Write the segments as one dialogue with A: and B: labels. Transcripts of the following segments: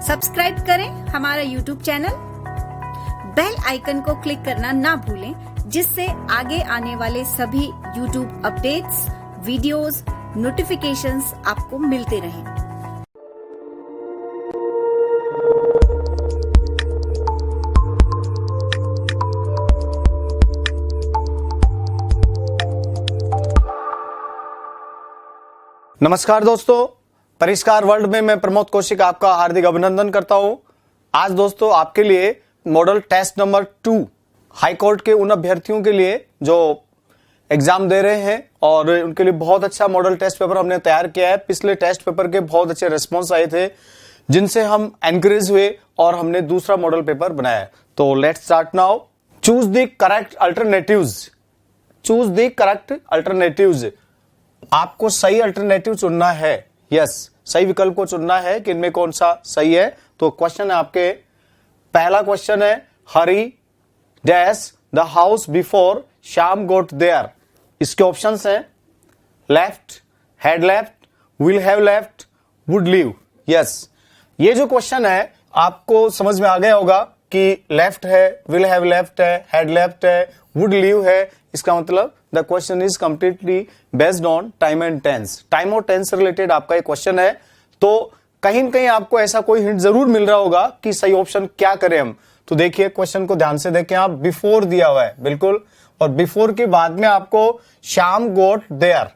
A: Subscribe करें हमारा YouTube channel, bell icon को क्लिक करना ना भूलें, जिससे आगे आने वाले सभी यूट्यूब अपडेट्स, वीडियोस, नोटिफिकेशंस आपको मिलते रहें।
B: नमस्कार दोस्तों, परिष्कार वर्ल्ड में मैं प्रमोद कौशिक आपका हार्दिक अभिनंदन करता हूं। आज दोस्तों आपके लिए model test number 2 high court के उन अभ्यर्थियों के लिए जो एग्जाम दे रहे हैं और उनके लिए बहुत अच्छा मॉडल टेस्ट पेपर हमने तैयार किया है। पिछले टेस्ट पेपर के बहुत अच्छे रिस्पॉन्स आए थे, जिनसे हम एनकरेज हुए और हमने दूसरा मॉडल पेपर बनाया। तो let's start now. Choose the correct alternatives. Choose the correct alternatives. आपको सही अल्टरनेटिव चुनना है। यस, सही विकल्प को चुनना है कि इनमें कौन सा सही है। तो क्वेश्चन है आपके, पहला क्वेश्चन है, Hari dash the house before Shyam got there. इसके ऑप्शंस हैं left, had left, will have left, would leave. Yes, ये जो क्वेश्चन है आपको समझ में आ गया होगा कि लेफ्ट है, विल हैव लेफ्ट है, हैड लेफ्ट है, वुड लीव है। इसका मतलब the question is completely based on time and tense. Time और टेंस से रिलेटेड आपका एक क्वेश्चन है, तो कहीं न कहीं आपको ऐसा कोई हिंट जरूर मिल रहा होगा कि सही ऑप्शन क्या करें हम। तो देखिए क्वेश्चन को ध्यान से देखें आप, बिफोर दिया हुआ है बिल्कुल, और बिफोर के बाद में आपको श्याम गोट देयर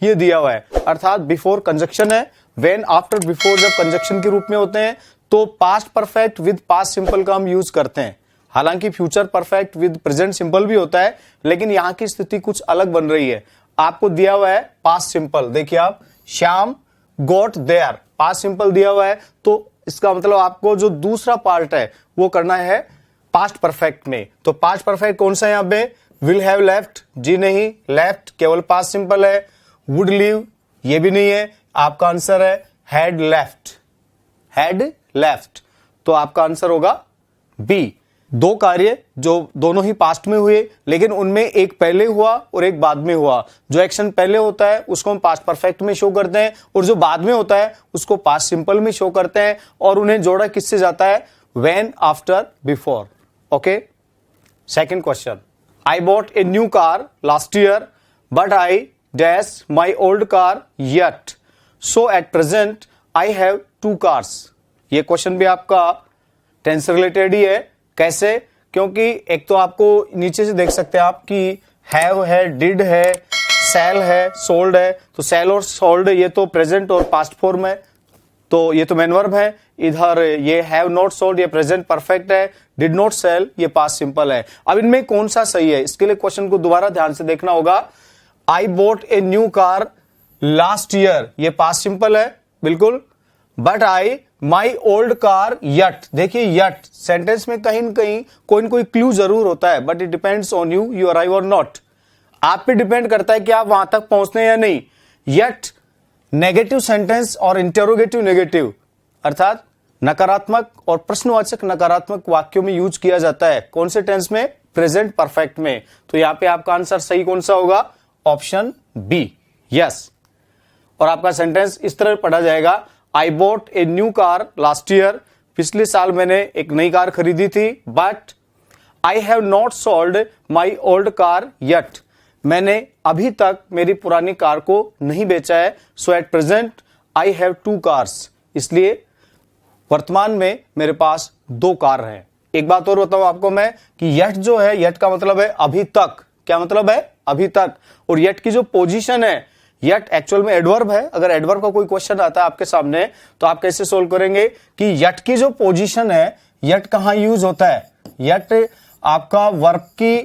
B: ये दिया हुआ है, अर्थात बिफोर कंजक्शन है। व्हेन, आफ्टर, बिफोर जब कंजक्शन के रूप में होते हैं तो past perfect with past simple का हम यूज करते हैं। हालांकि future perfect with present simple भी होता है, लेकिन यहां की स्थिति कुछ अलग बन रही है। आपको दिया हुआ है पास्ट सिंपल। देखिए आप, Shyam got there, past simple दिया हुआ है, तो इसका मतलब आपको जो दूसरा पार्ट है वो करना है पास्ट परफेक्ट में। तो पास्ट परफेक्ट कौन सा है यहां पे? विल हैव लेफ्ट, जी नहीं, लेफ्ट केवल पास्ट सिंपल है। वुड लीव, ये भी नहीं है। आपका आंसर है हैड लेफ्ट, हैड लेफ्ट। तो आपका आंसर होगा बी। दो कार्य जो दोनों ही पास्ट में हुए, लेकिन उनमें एक पहले हुआ और एक बाद में हुआ। जो एक्शन पहले होता है उसको हम पास्ट परफेक्ट में शो करते हैं, और जो बाद में होता है उसको पास्ट सिंपल में शो करते हैं, और उन्हें जोड़ा किससे जाता है? When, after, before. Okay, second question, I bought a new car last year but I dash my old car yet, so at present I have 2 cars. ये क्वेश्चन भी आपका टेंस रिलेटेड ही है। कैसे? क्योंकि एक तो आपको नीचे से देख सकते हैं आप कि हैव है, डिड है, सेल है, सोल्ड है। तो सेल और सोल्ड ये तो प्रेजेंट और पास्ट फॉर्म है, तो ये तो मेन वर्ब है। इधर ये हैव नॉट सोल्ड ये प्रेजेंट परफेक्ट है, डिड नॉट सेल ये पास्ट सिंपल है। अब इनमें कौन सा सही है, इसके लिए क्वेश्चन को दोबारा ध्यान से देखना होगा। I bought a new car last year, ये पास्ट सिंपल है बिल्कुल। But I my old car yet, देखिए यट सेंटेंस में कहीं न कहीं कोई न कोई क्लू जरूर होता है, but it depends on you, you arrive और नॉट। आप पे डिपेंड करता है कि आप वहां तक पहुंचते हैं या नहीं। यट नेगेटिव सेंटेंस और इंटेरोगेटिव नेगेटिव, अर्थात नकारात्मक और प्रश्नवाचक नकारात्मक वाक्यों में यूज किया जाता है। कौन से टेंस में? प्रेजेंट परफेक्ट में। तो यहां पे आपका आंसर सही कौन सा होगा? Option B, yes. और आपका सेंटेंस इस तरह पढ़ा जाएगा, I bought a new car last year, पिछले साल मैंने एक नई कार खरीदी थी। But I have not sold my old car yet, मैंने अभी तक मेरी पुरानी कार को नहीं बेचा है। So at present I have 2 cars, इसलिए वर्तमान में मेरे पास 2 कार हैं। एक बात और बताऊं आपको मैं कि यट जो है, यट का मतलब है अभी तक। क्या मतलब है? अभी तक। और यट की जो पोजीशन है, यट एक्चुअल में एडवर्ब है। अगर एडवर्ब का कोई क्वेश्चन आता है आपके सामने तो आप कैसे सोल्व करेंगे कि यट की जो पोजीशन है, यट कहां यूज होता है? यट आपका वर्ब की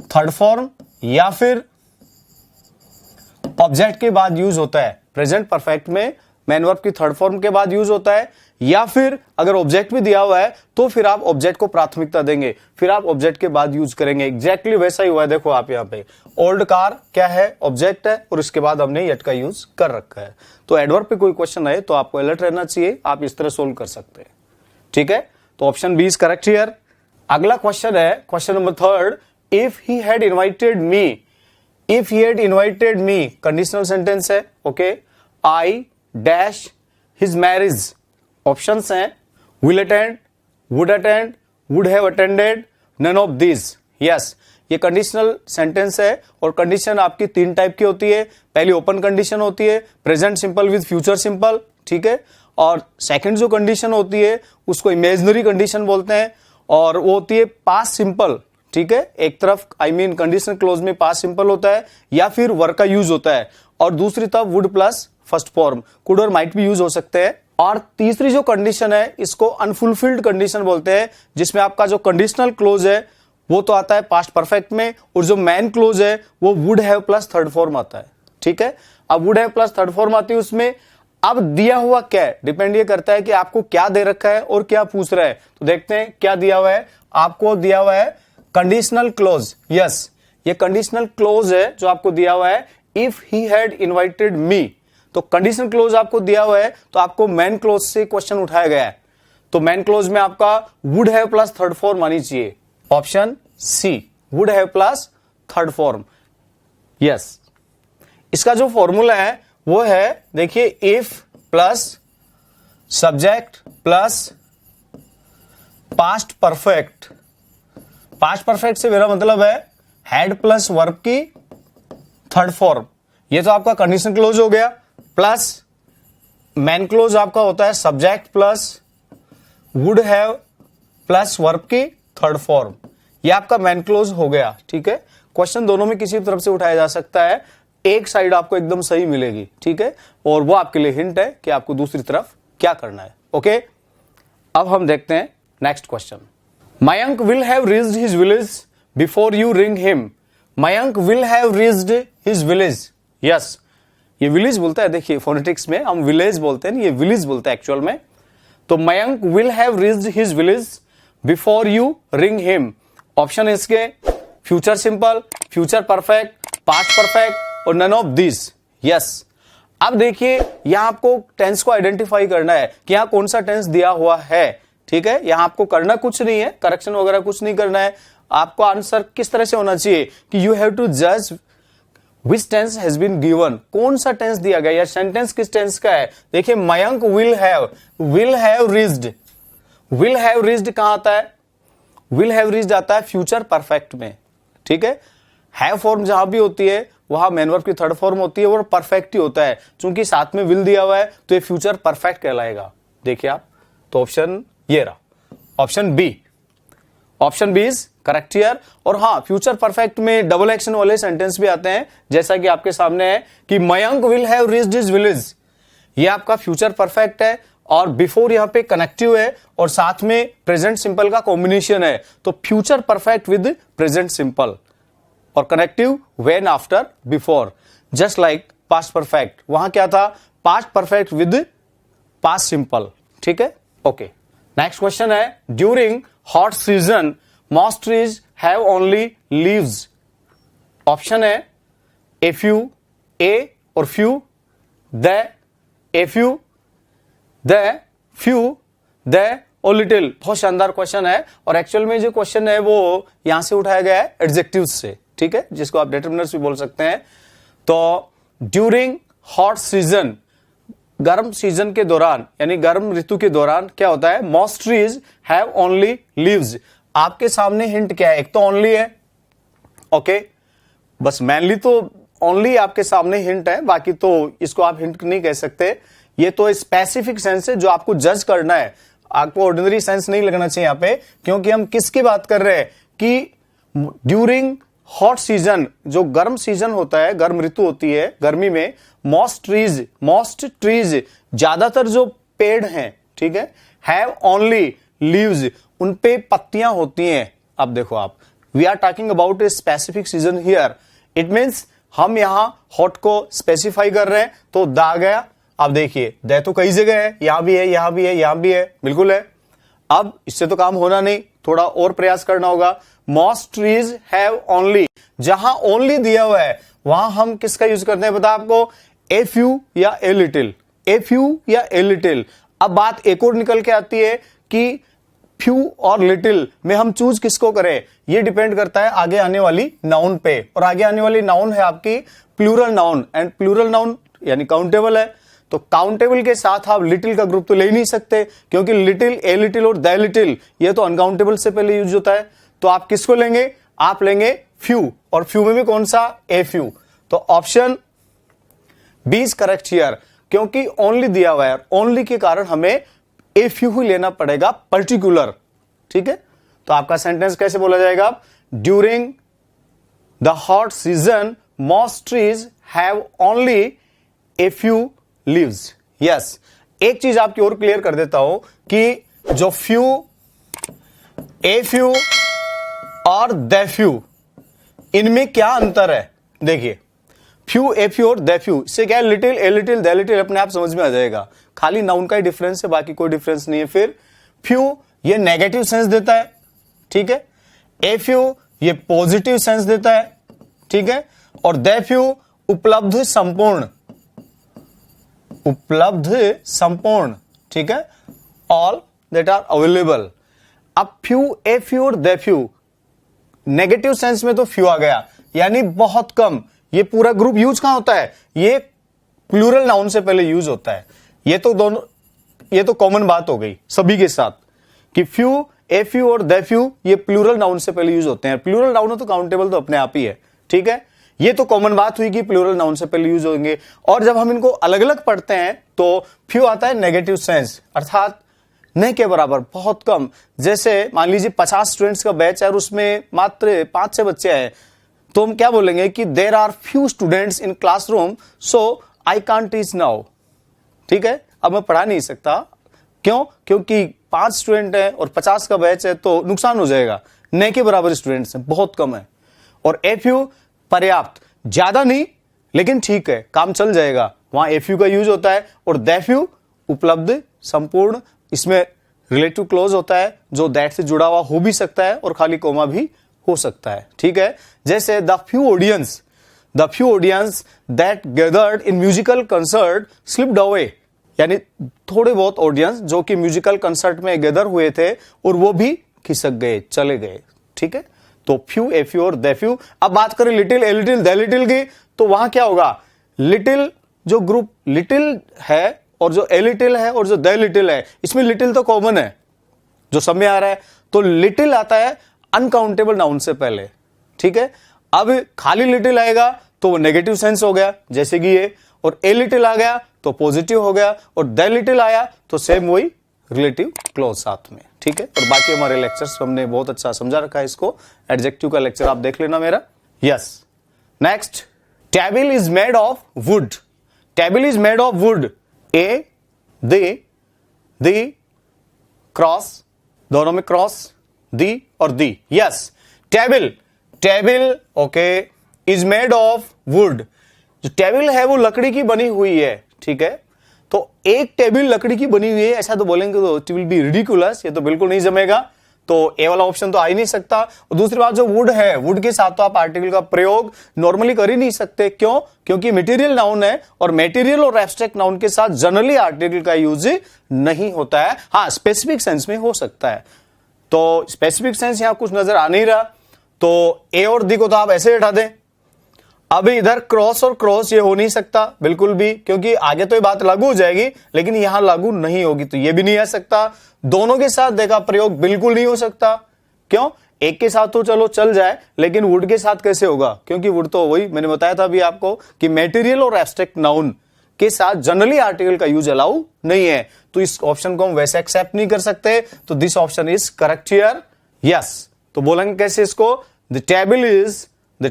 B: थर्ड फॉर्म या फिर ऑब्जेक्ट के बाद यूज होता है। प्रेजेंट परफेक्ट में मेन वर्ब की थर्ड फॉर्म के बाद यूज होता है, या फिर अगर ऑब्जेक्ट भी दिया हुआ है तो फिर आप ऑब्जेक्ट को प्राथमिकता देंगे, फिर आप ऑब्जेक्ट के बाद यूज करेंगे। एग्जैक्टली वैसा ही हुआ है। देखो आप यहाँ पे ओल्ड कार क्या है? ऑब्जेक्ट है, और इसके बाद हमने यट का यूज कर रखा है। तो एडवर्ब पे कोई क्वेश्चन आए तो आपको अलर्ट रहना चाहिए, आप इस तरह सोल्व कर सकते हैं। ठीक है, तो option B is correct here. अगला क्वेश्चन है question number 3, if he had invited me. If he had invited me conditional sentence है। Okay, I dash his marriage. Options हैं will attend, would attend, would have attended, none of these. Yes, ये conditional sentence है और condition आपकी 3 type की होती है। पहली ओपन कंडीशन होती है, present simple with future simple, ठीक है। और सेकंड जो कंडीशन होती है उसको इमेजिनरी कंडीशन बोलते हैं और वो होती है पास्ट सिंपल, ठीक है। एक तरफ कंडीशनल क्लोज में पास्ट सिंपल होता है या फिर वर्ब का यूज होता है और दूसरी तरफ would plus first form, could और माइट भी यूज हो सकते हैं। और तीसरी जो कंडीशन है इसको अनफुलफिल्ड कंडीशन बोलते हैं, जिसमें आपका जो कंडीशनल क्लोज है वो तो आता है पास्ट परफेक्ट में और जो मेन क्लोज है वो would have plus third form आता है, ठीक है। अब would have plus third form आती है उसमें। अब दिया हुआ क्या है, डिपेंड ये करता है कि आपको क्या दे रखा है और क्या पूछ रहा है। तो देखते हैं क्या दिया हुआ है। आपको दिया हुआ है कंडीशनल क्लोज। यस, ये कंडीशनल क्लोज है जो आपको दिया हुआ है, इफ ही हैड इनवाइटेड मी। तो कंडीशनल क्लोज आपको दिया हुआ है तो आपको मेन क्लोज से क्वेश्चन उठाया गया है। तो मेन क्लोज में आपका would have plus third form आनी चाहिए। Option C, would have plus third form. Yes, इसका जो फॉर्मूला है वो है, देखिए, if plus subject plus past perfect. Past perfect से मेरा मतलब है हैड प्लस वर्ब की थर्ड फॉर्म। ये तो आपका कंडीशन क्लोज हो गया। प्लस मेन क्लोज आपका होता है subject plus would have plus verb की थर्ड फॉर्म। ये आपका मेन क्लोज हो गया, ठीक है। क्वेश्चन दोनों में किसी तरफ से उठाया जा सकता है, एक साइड आपको एकदम सही मिलेगी, ठीक है। और वो आपके लिए हिंट है कि आपको दूसरी तरफ क्या करना है। ओके, अब हम देखते हैं next question. Mayank will have reached his village before you ring him. Mayank will have reached his village. Yes, ये विलेज बोलता है, देखिए फोनेटिक्स में हम विलेज बोलते हैं, ये विलेज बोलता है एक्चुअल में। तो Mayank will have reached his village before you ring him. Option इसके future simple, future perfect, past perfect और नन ऑफ दिस। यस, अब देखिए यहां आपको टेंस को आइडेंटिफाई करना है कि यहां कौन सा टेंस दिया हुआ है, ठीक है। यहां आपको करना कुछ नहीं है, करेक्शन वगैरह कुछ नहीं करना है। आपको आंसर किस तरह से होना चाहिए कि यू हैव टू जज विच टेंस हैज बीन गिवन, कौन सा टेंस दिया गया या सेंटेंस किस टेंस का है। देखिए Mayank will have reached. Will have reached कहां आता है, विल हैव रीच्ड आता है फ्यूचर परफेक्ट में, ठीक है। हैव फॉर्म जहां भी होती है वहां मेन वर्ब की थर्ड फॉर्म होती है और परफेक्ट ही होता है। चूंकि साथ में विल दिया हुआ है तो ये फ्यूचर परफेक्ट कहलाएगा। देखिए आप, तो ऑप्शन ये रहा, option B. Option B is correct here. और हाँ, फ्यूचर परफेक्ट में डबल एक्शन वाले सेंटेंस भी आते हैं, जैसा कि आपके सामने है कि Mayank will have reached his village. ये आपका फ्यूचर परफेक्ट है और बिफोर यहां पे कनेक्टिव है और साथ में प्रेजेंट सिंपल का कॉम्बिनेशन है। तो future perfect with present simple और connective when after before, just like past perfect. वहां क्या था, past perfect with past simple, ठीक है। ओके, नेक्स्ट क्वेश्चन है, during hot season most trees have only leaves. Option है ए फ्यू, ए और few, the, a few, the, few, the और little. बहुत शानदार क्वेश्चन है और एक्चुअल में जो क्वेश्चन है वो यहां से उठाया गया है एडजेक्टिव्स से, ठीक है, जिसको आप डिटरमिनर्स भी बोल सकते हैं। तो ड्यूरिंग हॉट सीजन, गर्म सीजन के दौरान यानी गर्म ऋतु के दौरान क्या होता है, most trees have only leaves. आपके सामने हिंट क्या है, एक तो ओनली है, ओके, बस मेनली तो ओनली आपके सामने हिंट है, बाकी तो इसको आप हिंट नहीं कह सकते। ये तो स्पेसिफिक सेंस है जो आपको जज करना है, आपको ऑर्डिनरी सेंस नहीं लगना चाहिए यहाँ पे, क्योंकि हम किसकी बात कर रहे हैं कि ड्यूरिंग हॉट सीजन, जो गर्म सीजन होता है, गर्म ऋतु होती है गर्मी में, मोस्ट ट्रीज ज्यादातर जो पेड़ हैं, ठीक है, हैव ओनली लीव्स, उन पे पत्तियां होती हैं। अब देखो आप, we are talking about a specific season here, it means हम यहां हॉट को स्पेसिफाई कर रहे हैं, तो दा गया। अब देखिए द तो कई जगह है, यहां भी है, यहां भी है, यहां भी है, बिल्कुल है। अब इससे तो काम होना नहीं, थोड़ा और प्रयास करना होगा। मोस्ट ट्रीज हैव ओनली, जहां ओनली दिया हुआ है वहां हम किसका यूज करते हैं पता आपको, ए फ्यू या ए लिटिल, ए फ्यू या ए लिटिल। अब बात एक और निकल के आती है कि फ्यू और लिटिल में हम चूज किसको करें, ये डिपेंड करता है आगे आने वाली नाउन पे, और आगे आने वाली नाउन है आपकी plural noun, and plural noun यानी काउंटेबल है। तो काउंटेबल के साथ आप लिटिल का ग्रुप तो ले ही नहीं सकते, क्योंकि लिटिल, ए लिटिल और द लिटिल ये तो अनकाउंटेबल से पहले यूज होता है। तो आप किसको लेंगे? आप लेंगे फ्यू, और फ्यू में भी कौन सा? A few. तो option B is correct here, क्योंकि ओनली दिया हुआ है, ओनली के कारण हमें ए फ्यू ही लेना पड़ेगा, पर्टिकुलर। ठीक है, तो आपका सेंटेंस कैसे बोला जाएगा? During the hot season most trees have only a few leaves. Yes, एक चीज आपकी और क्लियर कर देता हूं कि जो फ्यू, ए फ्यू और द फ्यू, इनमें क्या अंतर है? देखिए, फ्यू, ए फ्यू और द फ्यू, इससे क्या है? Little, a little, the little अपने आप समझ में आ जाएगा, खाली नाउन का ही डिफरेंस है, बाकी कोई डिफरेंस नहीं है। फिर फ्यू ये नेगेटिव सेंस देता है, ठीक है। ए फ्यू ये पॉजिटिव सेंस देता है, ठीक है। और द फ्यू उपलब्ध संपूर्ण, उपलब्ध संपूर्ण, ठीक है। All that are available. अब फ्यू, ए फ्यू और द फ्यू, नेगेटिव सेंस में तो फ्यू आ गया, यानी बहुत कम। ये पूरा ग्रुप यूज कहां होता है? ये प्लूरल नाउन से पहले यूज होता है। ये तो दोनों, ये तो कॉमन बात हो गई सभी के साथ कि फ्यू, ए फ्यू और द फ्यू ये प्लूरल नाउन से पहले यूज होते हैं। प्लूरल नाउन तो काउंटेबल तो अपने आप ही है, ठीक है। ये तो कॉमन बात हुई कि प्लूरल नाउन से पहले यूज होंगे। और जब हम इनको अलग अलग पढ़ते हैं तो फ्यू आता है नेगेटिव सेंस, अर्थात नहीं के बराबर, बहुत कम। जैसे मान लीजिए 50 स्टूडेंट्स का बैच है और उसमें मात्र 5-6 बच्चे हैं, तो हम क्या बोलेंगे कि there are few students in classroom so I can't teach now. ठीक है, अब मैं पढ़ा नहीं सकता। क्यों? क्योंकि 5 स्टूडेंट है और 50 का बैच है तो नुकसान हो जाएगा। न के बराबर स्टूडेंट्स हैं, बहुत कम है। और ए फ्यू पर्याप्त, ज्यादा नहीं लेकिन ठीक है, काम चल जाएगा, वहां ए फ्यू का यूज होता है। और द फ्यू उपलब्ध संपूर्ण, इसमें रिलेटिव क्लोज होता है जो दैट से जुड़ा हुआ हो भी सकता है और खाली कोमा भी हो सकता है, ठीक है। जैसे the few audience that gathered in musical concert slipped away, यानी थोड़े बहुत ऑडियंस जो कि म्यूजिकल कंसर्ट में गैदर हुए थे और वो भी खिसक गए, चले गए, ठीक है। तो फ्यू, ए फ्यू और द फ्यू। अब बात करें little, a little, the little की, तो वहां क्या होगा? लिटिल जो ग्रुप लिटिल है और जो ए लिटिल है और जो द लिटिल है, इसमें लिटिल तो कॉमन है जो सब में आ रहा है, तो लिटिल आता है अनकाउंटेबल नाउन से पहले, ठीक है। अब खाली लिटिल आएगा तो वो नेगेटिव सेंस हो गया, जैसे कि ये, और ए लिटिल आ गया तो पॉजिटिव हो गया, और द लिटिल आया तो सेम वही रिलेटिव क्लोज साथ में, ठीक है। और बाकी हमारे लेक्चर्स हमने बहुत अच्छा समझा रखा है इसको। एडजेक्टिव का लेक्चर आप देख लेना मेरा। Yes, next, table is made of wood. Table is made of wood, a, the, cross, दोनों में क्रॉस, दी और the. Yes, table okay, is made of wood. जो टेबल है वो लकड़ी की बनी हुई है, ठीक है। तो एक टेबल लकड़ी की बनी हुई है ऐसा तो बोलेंगे तो इट विल बी रिडिकुलस, ये तो बिल्कुल नहीं जमेगा। तो ए वाला ऑप्शन तो आ ही नहीं सकता। और दूसरी बात, जो वुड है, वुड के साथ तो आप आर्टिकल का प्रयोग नॉर्मली कर ही नहीं सकते। क्यों? क्योंकि मटेरियल नाउन है, और मटेरियल और एब्स्ट्रैक्ट नाउन के साथ जनरली आर्टिकल का यूज नहीं होता है। हाँ, स्पेसिफिक सेंस में हो सकता है। तो स्पेसिफिक सेंस यहां कुछ नजर आ नहीं रहा, तो ए और दी को तो आप ऐसे हटा दें। अब इधर क्रॉस और क्रॉस ये हो नहीं सकता बिल्कुल भी, क्योंकि आगे तो ये बात लागू हो जाएगी लेकिन यहां लागू नहीं होगी, तो ये भी नहीं आ सकता। दोनों के साथ देखा प्रयोग बिल्कुल नहीं हो सकता। क्यों? एक के साथ तो चलो चल जाए, लेकिन वुड के साथ कैसे होगा? क्योंकि वुड तो वही मैंने बताया था अभी आपको कि मटेरियल और एब्स्ट्रैक्ट नाउन के साथ जनरली आर्टिकल का यूज अलाउ नहीं है, तो इस ऑप्शन को हम वैसे एक्सेप्ट नहीं कर सकते। तो this option is correct here. Yes, तो बोलेंगे कैसे इसको? The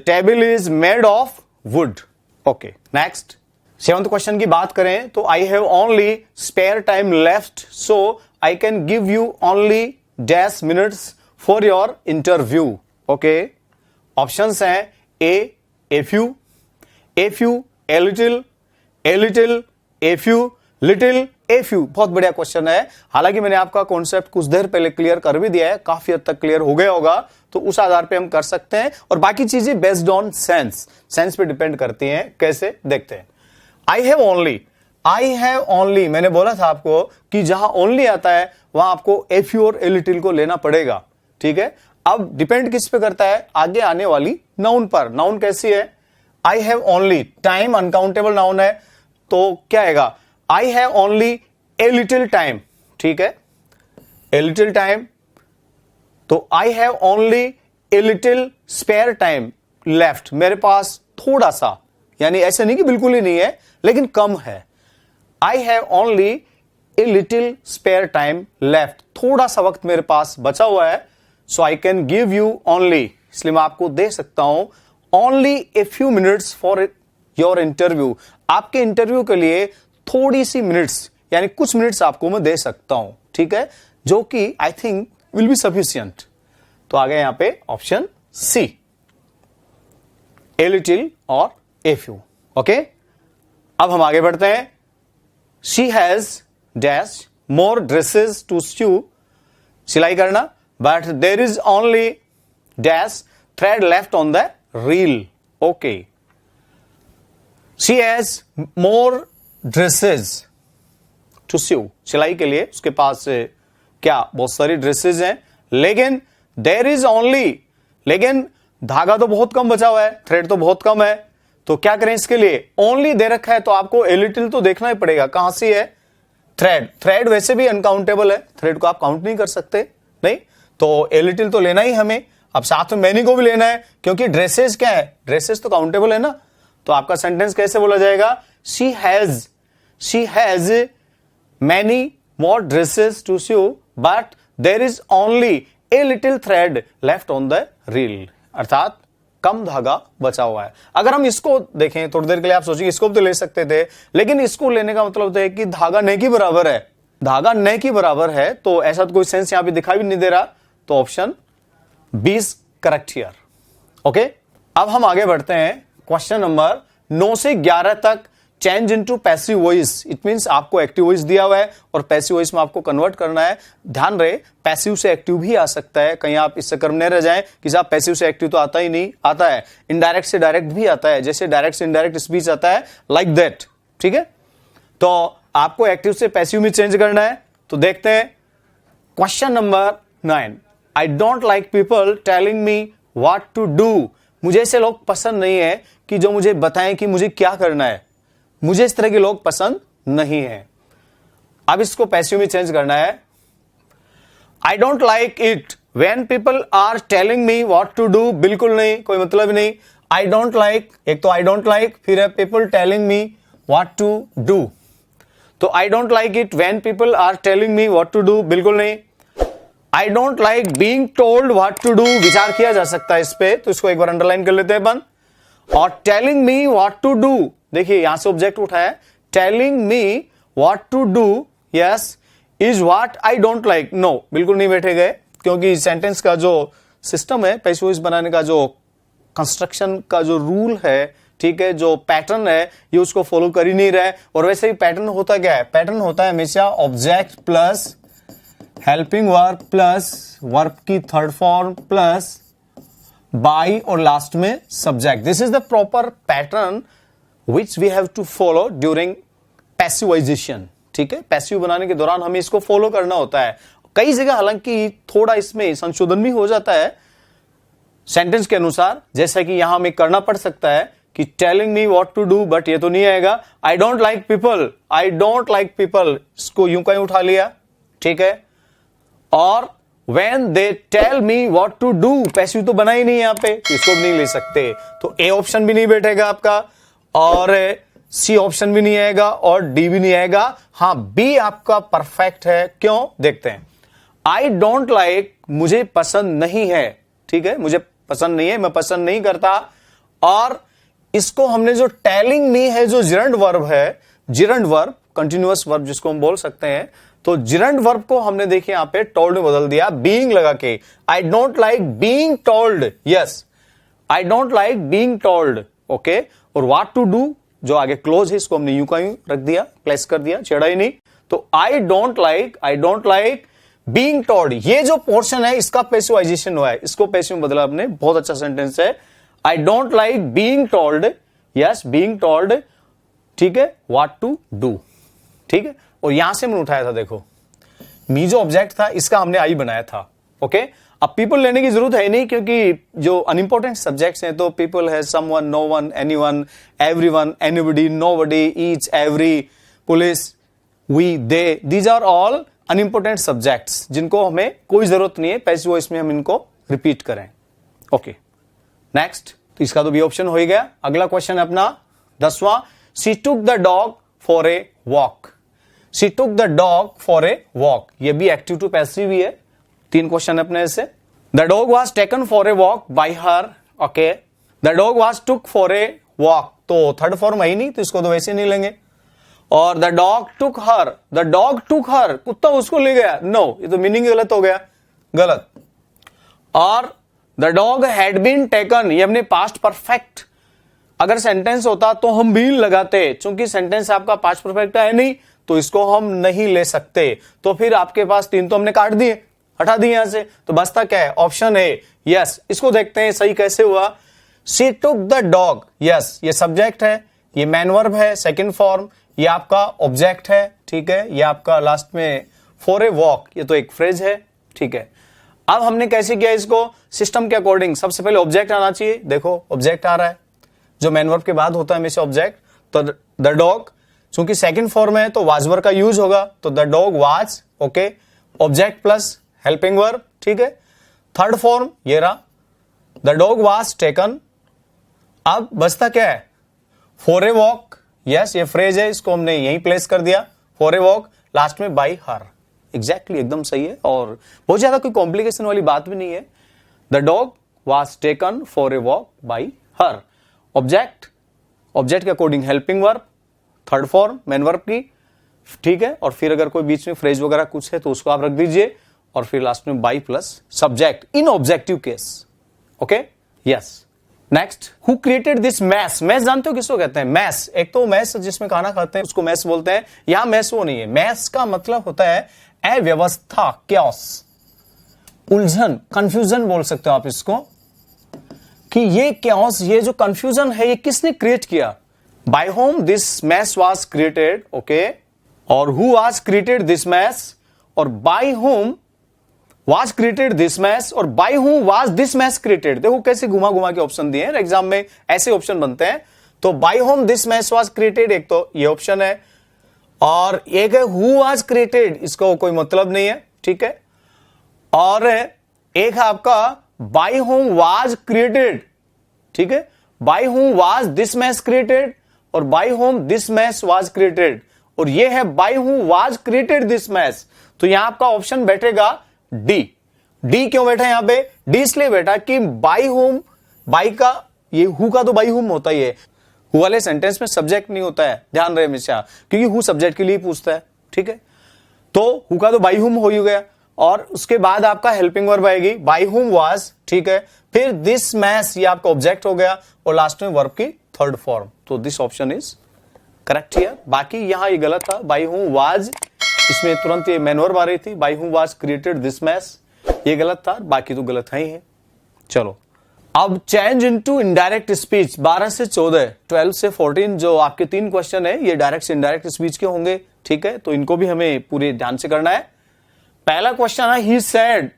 B: table is made of wood. Okay, next 7th question की बात करें तो I have only spare time left so I can give you only dash minutes for your interview. Okay, options हैं a few, a little, a few, little, a few. बहुत बढ़िया question है। हालांकि मैंने आपका कॉन्सेप्ट कुछ देर पहले क्लियर कर भी दिया है, काफी हद तक क्लियर हो गया होगा, तो उस आधार पे हम कर सकते हैं। और बाकी चीजें बेस्ड ऑन सेंस पे डिपेंड करती हैं। कैसे? देखते हैं। आई हैव ओनली, मैंने बोला था आपको कि जहां ओनली आता है वहां आपको ए फ्यू और ए लिटिल को लेना पड़ेगा, ठीक है। अब डिपेंड किस पे करता है? आगे आने वाली नाउन पर। नाउन कैसी है? I have only, time uncountable noun है, तो क्या आएगा? I have only a little time, ठीक है, ए लिटिल टाइम, तो I have only a little spare time left, मेरे पास थोड़ा सा, यानी ऐसे नहीं कि बिल्कुल ही नहीं है लेकिन कम है। I have only a little spare time left, थोड़ा सा वक्त मेरे पास बचा हुआ है, so I can give you only, इसलिए मैं आपको दे सकता हूं only a few minutes for your interview, आपके इंटरव्यू के लिए थोड़ी सी मिनट्स, यानी कुछ मिनट्स आपको मैं दे सकता हूं, ठीक है, जो कि I think will be sufficient. तो आ गया यहां पे ऑप्शन सी, ए लिटिल और ए फ्यू। ओके, अब हम आगे बढ़ते हैं। She has dash more dresses to sew, सिलाई करना, but there is only dash thread left on the reel. Okay, she has more dresses to sew, सिलाई के लिए उसके पास क्या बहुत सारी ड्रेसेस हैं, लेकिन देर इज ओनली, लेकिन धागा तो बहुत कम बचा हुआ है, थ्रेड तो बहुत कम है, तो क्या करें इसके लिए, ओनली दे रखा है तो आपको ए लिटिल तो देखना ही पड़ेगा, कहां से है, थ्रेड, थ्रेड वैसे भी अनकाउंटेबल है, थ्रेड को आप काउंट नहीं कर सकते, नहीं, तो ए लिटिल तो लेना ही हमें, अब साथ में मैनी को भी लेना है, क्योंकि ड्रेसेस क्या है, ड्रेसेस तो काउंटेबल है ना, तो आपका सेंटेंस कैसे बोला जाएगा, she has many more dresses to sew but there is only a little thread left on the reel, अर्थात कम धागा बचा हुआ है। अगर हम इसको देखें थोड़ी देर के लिए, आप सोचिए इसको भी तो ले सकते थे, लेकिन इसको लेने का मतलब तो है कि धागा न के बराबर है, धागा न के बराबर है, तो ऐसा तो कोई सेंस यहां पे दिखाई भी नहीं दे रहा, तो option B is correct here. Okay, अब हम आगे बढ़ते हैं। क्वेश्चन नंबर 9 से 11 तक change into passive voice, it means आपको एक्टिव वॉइस दिया हुआ है और पैसिव वॉइस में आपको कन्वर्ट करना है। ध्यान रहे, पैसिव से एक्टिव भी आ सकता है, कहीं आप इससे कर्म नहीं रह जाएं कि साहब पैसिव से एक्टिव तो आता ही नहीं, आता है, इनडायरेक्ट से डायरेक्ट भी आता है, जैसे डायरेक्ट से इनडायरेक्ट स्पीच आता है, लाइक दैट, ठीक है। तो आपको एक्टिव से पैसिव में चेंज करना है, तो देखते हैं question number 9। I don't like people telling me what to do, मुझे ऐसे लोग पसंद नहीं है कि जो मुझे बताएं कि मुझे क्या करना है, मुझे इस तरह के लोग पसंद नहीं है। अब इसको पैसिव में चेंज करना है। I don't like it when people are telling me what to do, बिल्कुल नहीं, कोई मतलब नहीं। आई डोंट लाइक, एक तो आई डोंट लाइक, फिर है people telling me what to do, तो I don't like it when people are telling me what to do, बिल्कुल नहीं। I don't like being told what to do, विचार किया जा सकता है इस पे, तो इसको एक बार अंडरलाइन कर लेते हैं अपन। और telling me what to do, देखिए यहां से ऑब्जेक्ट उठाया, telling me what to do, yes, is what I don't like, no, बिल्कुल नहीं बैठे गए, क्योंकि सेंटेंस का जो सिस्टम है, पैसिव वॉइस बनाने का जो कंस्ट्रक्शन का जो रूल है, ठीक है, जो पैटर्न है, ये उसको फॉलो कर ही नहीं रहा है। और वैसे ही पैटर्न होता क्या है, पैटर्न होता है हमेशा object plus helping verb plus verb की थर्ड फॉर्म प्लस बाई और लास्ट में subject. This is the proper pattern which we have to follow during passivisation, ठीक है, पैसिव बनाने के दौरान हमें इसको फॉलो करना होता है। कई जगह हालांकि थोड़ा इसमें संशोधन भी हो जाता है सेंटेंस के अनुसार, जैसा कि यहां हमें करना पड़ सकता है कि telling me what to do, but ये तो नहीं आएगा। I don't like people, I don't like people, इसको यूं कहीं उठा लिया, ठीक है। और when they tell me what to do, passive तो बना ही नहीं यहां पे, इसको भी नहीं ले सकते, तो ए ऑप्शन भी नहीं बैठेगा आपका, और सी ऑप्शन भी नहीं आएगा, और डी भी नहीं आएगा। हां, बी आपका परफेक्ट है, क्यों, देखते हैं। आई डोंट लाइक, मुझे पसंद नहीं है, ठीक है, मुझे पसंद नहीं है, मैं पसंद नहीं करता। और इसको हमने जो टेलिंग मी है, जो जिरंड वर्ब है, जिरंड वर्ब, कंटिन्यूअस वर्ब जिसको हम बोल सकते हैं, तो जिरंड वर्ब को हमने देखिए यहां पे टोल्ड में बदल दिया, बीइंग लगा के। आई don't like being told, yes, I don't like being told, okay. और व्हाट टू डू जो आगे क्लोज है, इसको हमने यूं का यूं रख दिया, प्लेस कर दिया, छेड़ा ही नहीं। तो I don't like being told, ये जो पोर्शन है इसका पैसिवाइजेशन हुआ है, इसको पैसिव में बदला आपने, बहुत अच्छा सेंटेंस है। I don't like being told, yes, being told, ठीक है, व्हाट टू डू, ठीक है। और यहां से मैंने उठाया था, देखो मी जो ऑब्जेक्ट था इसका हमने आई बनाया था, ओके। अब पीपल लेने की जरूरत है नहीं, क्योंकि जो अनइंपॉर्टेंट सब्जेक्ट्स हैं, तो पीपल है someone, no one, anyone, everyone, anybody, nobody, each, every, police, we, they, these are all unimportant subjects जिनको हमें कोई जरूरत नहीं है पैसिव वॉइस में हम इनको रिपीट करें। ओके, नेक्स्ट, तो इसका तो भी ऑप्शन हो ही गया। अगला क्वेश्चन है अपना 10वां, she took the dog for a walk. She took the dog for a walk, ये भी एक्टिव टू पैसिव ही है। 3 क्वेश्चन अपने ऐसे। The dog was taken for a walk by her. Okay, the dog was took for a walk, तो third form है ही नहीं, तो इसको तो वैसे नहीं लेंगे। और the dog took her, the dog took her, कुत्ता उसको ले गया। नो, ये तो मीनिंग गलत हो गया, गलत। और the dog had been taken, ये हमने पास्ट परफेक्ट, अगर सेंटेंस होता तो हम बीन लगाते, चूंकि सेंटेंस आपका पास्ट परफेक्ट है नहीं तो इसको हम नहीं ले सकते। तो फिर आपके पास 3 तो हमने काट दिए, हटा दिए यहां से, तो बचता क्या है? ऑप्शन है यस। इसको देखते हैं सही कैसे हुआ। She took the dog, yes, ये सब्जेक्ट है, ये मैन वर्ब है सेकंड फॉर्म, ये आपका ऑब्जेक्ट है, ठीक है, ये आपका लास्ट में फॉर ए वॉक, ये तो एक फ्रेज है, ठीक है। अब हमने कैसे किया इसको? सिस्टम के अकॉर्डिंग सबसे पहले ऑब्जेक्ट आना चाहिए। देखो ऑब्जेक्ट आ रहा है, जो मैन वर्ब के बाद होता है हमेशा ऑब्जेक्ट। तो द डॉग चूंकि सेकंड फॉर्म है तो वाज वर्ब का यूज होगा, तो the dog was, okay, object plus helping verb, ठीक है। थर्ड फॉर्म ये रहा, द डॉग वाज टेकन। अब बचता क्या है? फॉर ए वॉक, यस, ये फ्रेज है, इसको हमने यहीं प्लेस कर दिया, फॉर ए वॉक, लास्ट में बाई हर। एग्जैक्टली एकदम सही है, और बहुत ज्यादा कोई कॉम्प्लिकेशन वाली बात भी नहीं है। The dog was taken for a walk by her. Object, object के according helping verb, third form main verb की, ठीक है। और फिर अगर कोई बीच में फ्रेज वगैरह कुछ है तो उसको आप रख दीजिए, और फिर लास्ट में by plus subject in objective case. Okay, yes. Next, who created this mess. Mess जानते हो किसको कहते हैं? मैस, एक तो मैस जिसमें खाना खाते हैं उसको मैस बोलते हैं, यहां मैस वो नहीं है। मैस का मतलब होता है अव्यवस्था, क्योस, उलझन, कंफ्यूजन बोल सकते हो आप इसको, कि ये क्योस, ये जो कंफ्यूजन है, ये किसने क्रिएट किया? By whom this mess was created, okay, और who was created this mess, और by whom was created this mess, और by whom was this mess created. देखो कैसे घुमा घुमा के ऑप्शन दिए हैं, एग्जाम में ऐसे ऑप्शन बनते हैं। तो by whom this mess was created, एक तो ये ऑप्शन है, और एक है हु वाज क्रिएटेड, इसको कोई मतलब नहीं है, ठीक है। और एक है आपका बाय होम वाज क्रिएटेड, ठीक है, by whom was this mess created, और by whom this mess was created, और ये है by whom was created this mess. तो यहां आपका ऑप्शन बैठेगा डी। डी क्यों बैठा यहां पे? डी इसलिए बैठा कि बाय होम, बाय का, ये हु का तो बाय होम होता ही है, हु वाले सेंटेंस में सब्जेक्ट नहीं होता है, ध्यान रहे हमेशा, क्योंकि हु सब्जेक्ट के लिए पूछता है, ठीक है। तो हु का तो बाय होम हो ही गया, और उसके बाद आपका हेल्पिंग वर्ब आएगी, बाय होम वाज, ठीक है, फिर दिस मैस, ये आपका ऑब्जेक्ट हो गया, और लास्ट में वर्ब की थर्ड फॉर्म। तो this option is correct here. बाकी यहां ये गलत था, बाय होम वाज, इसमें तुरंत ये मैन वर्ब आ रही थी, by whom was created this mess, ये गलत था, बाकी तो गलत है ही है। चलो, अब चेंज इनटू इनडायरेक्ट स्पीच 12 से 14, 12 से 14 जो आपके 3 क्वेश्चन है, ये डायरेक्ट से इनडायरेक्ट स्पीच के होंगे, ठीक है। तो इनको भी हमें पूरे ध्यान से करना है। पहला क्वेश्चन है ही सेड,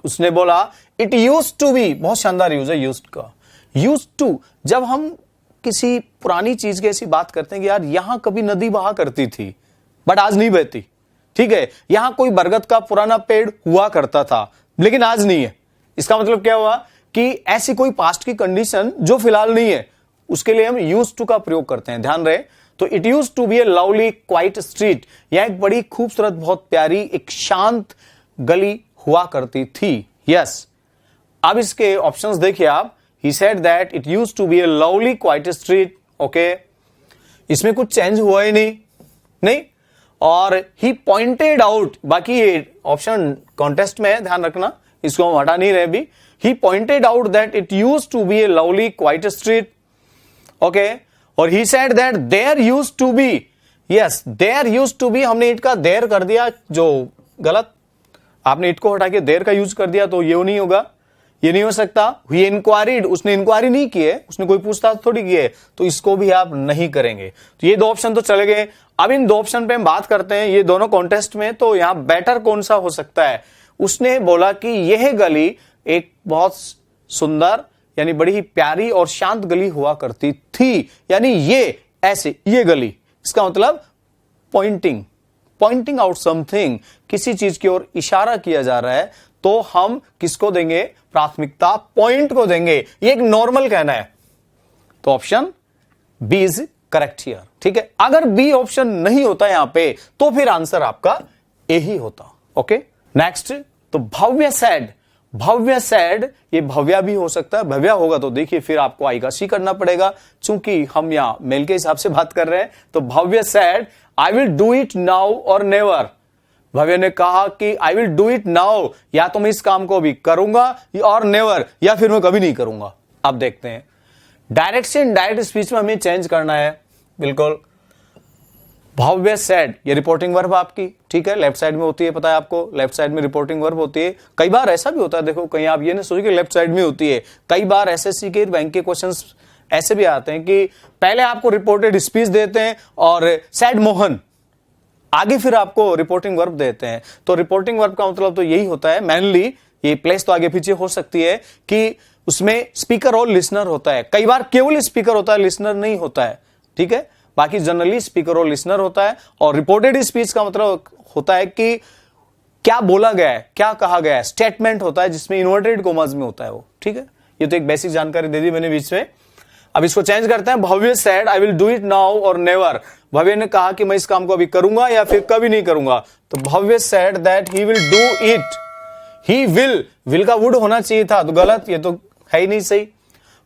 B: उसने बोला इट यूज्ड टू बी, बहुत शानदार यूज है यूज्ड का। यूज्ड टू, जब हम किसी पुरानी चीज की ऐसी बात करते हैं कि यार यहां कभी नदी बहा करती थी बट आज नहीं बहती, ठीक है, यहां कोई बरगद का पुराना पेड़ हुआ करता था लेकिन आज नहीं है, इसका मतलब क्या हुआ कि ऐसी कोई पास्ट की कंडीशन जो फिलहाल नहीं है, उसके लिए हम यूज्ड टू का प्रयोग करते हैं, ध्यान रहे। तो it used to be a lovely quite street, यह एक बड़ी खूबसूरत, बहुत प्यारी, एक शांत गली हुआ करती थी। यस, अब इसके ऑप्शंस देखिए आप। He said that it used to be a lovely quite street, okay, इसमें कुछ चेंज हुआ ही नहीं। और ही पॉइंटेड आउट, बाकी ये ऑप्शन कॉन्टेस्ट में है, ध्यान रखना, इसको हम हटा नहीं रहे भी। He pointed out that it used to be a lovely quite street, okay, और he said that there used to be, yes, there used to be, हमने इट का देयर कर दिया, जो गलत, आपने इट को हटा के देयर का यूज कर दिया, तो ये नहीं होगा, ये नहीं हो सकता। ही इंक्वायरीड, उसने इंक्वायरी नहीं की है, उसने कोई पूछताछ थोड़ी की है, तो इसको भी आप नहीं करेंगे। तो ये 2 ऑप्शन तो चले गए। अब इन 2 ऑप्शन पे हम बात करते हैं, ये दोनों कॉन्टेस्ट में, तो यहां बेटर कौन सा हो सकता है? उसने बोला कि यह गली एक बहुत सुंदर, यानी बड़ी ही प्यारी और शांत गली हुआ करती थी, यानी ये ऐसे, ये गली, इसका मतलब पॉइंटिंग, पॉइंटिंग आउट समथिंग, किसी चीज की ओर इशारा किया जा रहा है, तो हम किसको देंगे? प्राथमिकता पॉइंट को देंगे। ये एक नॉर्मल कहना है, तो option B is correct here. ठीक है, अगर बी ऑप्शन नहीं होता यहां पे तो फिर आंसर आपका ए ही होता। ओके, नेक्स्ट, तो भव्य सैड, भव्य सैड, ये भव्या भी हो सकता है, भव्या होगा तो देखिए फिर आपको आई का सी करना पड़ेगा, चूंकि हम यहां मेल के हिसाब से बात कर रहे हैं। तो Bhavya said I will do it now or never. Bhavya ने कहा कि I will do it now, या तो मैं इस काम को भी करूंगा और नेवर, या फिर मैं कभी नहीं करूंगा। अब देखते हैं, डायरेक्ट से इनडायरेक्ट स्पीच में हमें चेंज करना है। बिल्कुल, भव्य सैड, ये रिपोर्टिंग वर्ब आपकी, ठीक है, लेफ्ट साइड में होती है, पता है आपको, लेफ्ट साइड में रिपोर्टिंग वर्ब होती है। कई बार ऐसा भी होता है, देखो कहीं आप ये नहीं सोचिए कि लेफ्ट साइड में होती है, कई बार एसएससी के बैंक के क्वेश्चंस ऐसे भी आते हैं कि पहले आपको रिपोर्टेड स्पीच देते हैं और सैड मोहन, आगे फिर आपको रिपोर्टिंग वर्ब देते हैं। तो रिपोर्टिंग वर्ब का मतलब तो यही होता है, मेनली ये प्लेस तो आगे पीछे हो सकती है कि उसमें स्पीकर और लिसनर होता है। कई बार केवल स्पीकर होता है, लिसनर नहीं होता है, ठीक है, बाकी जनरली स्पीकर और लिसनर होता है। और रिपोर्टेड स्पीच का मतलब होता है कि क्या बोला गया है, क्या कहा गया है, स्टेटमेंट होता है जिसमें इन्वर्टेड कोमास में होता है वो। ठीक है, ये तो एक बेसिक जानकारी दे दी मैंने बीच में। अब इसको चेंज करते हैं, Bhavya said I will do it now or never. Bhavya ने कहा कि मैं इस काम को अभी करूंगा या फिर कभी नहीं करूंगा। तो Bhavya said that he will do it, he will का वुड होना चाहिए था, तो गलत, ये तो है ही नहीं सही।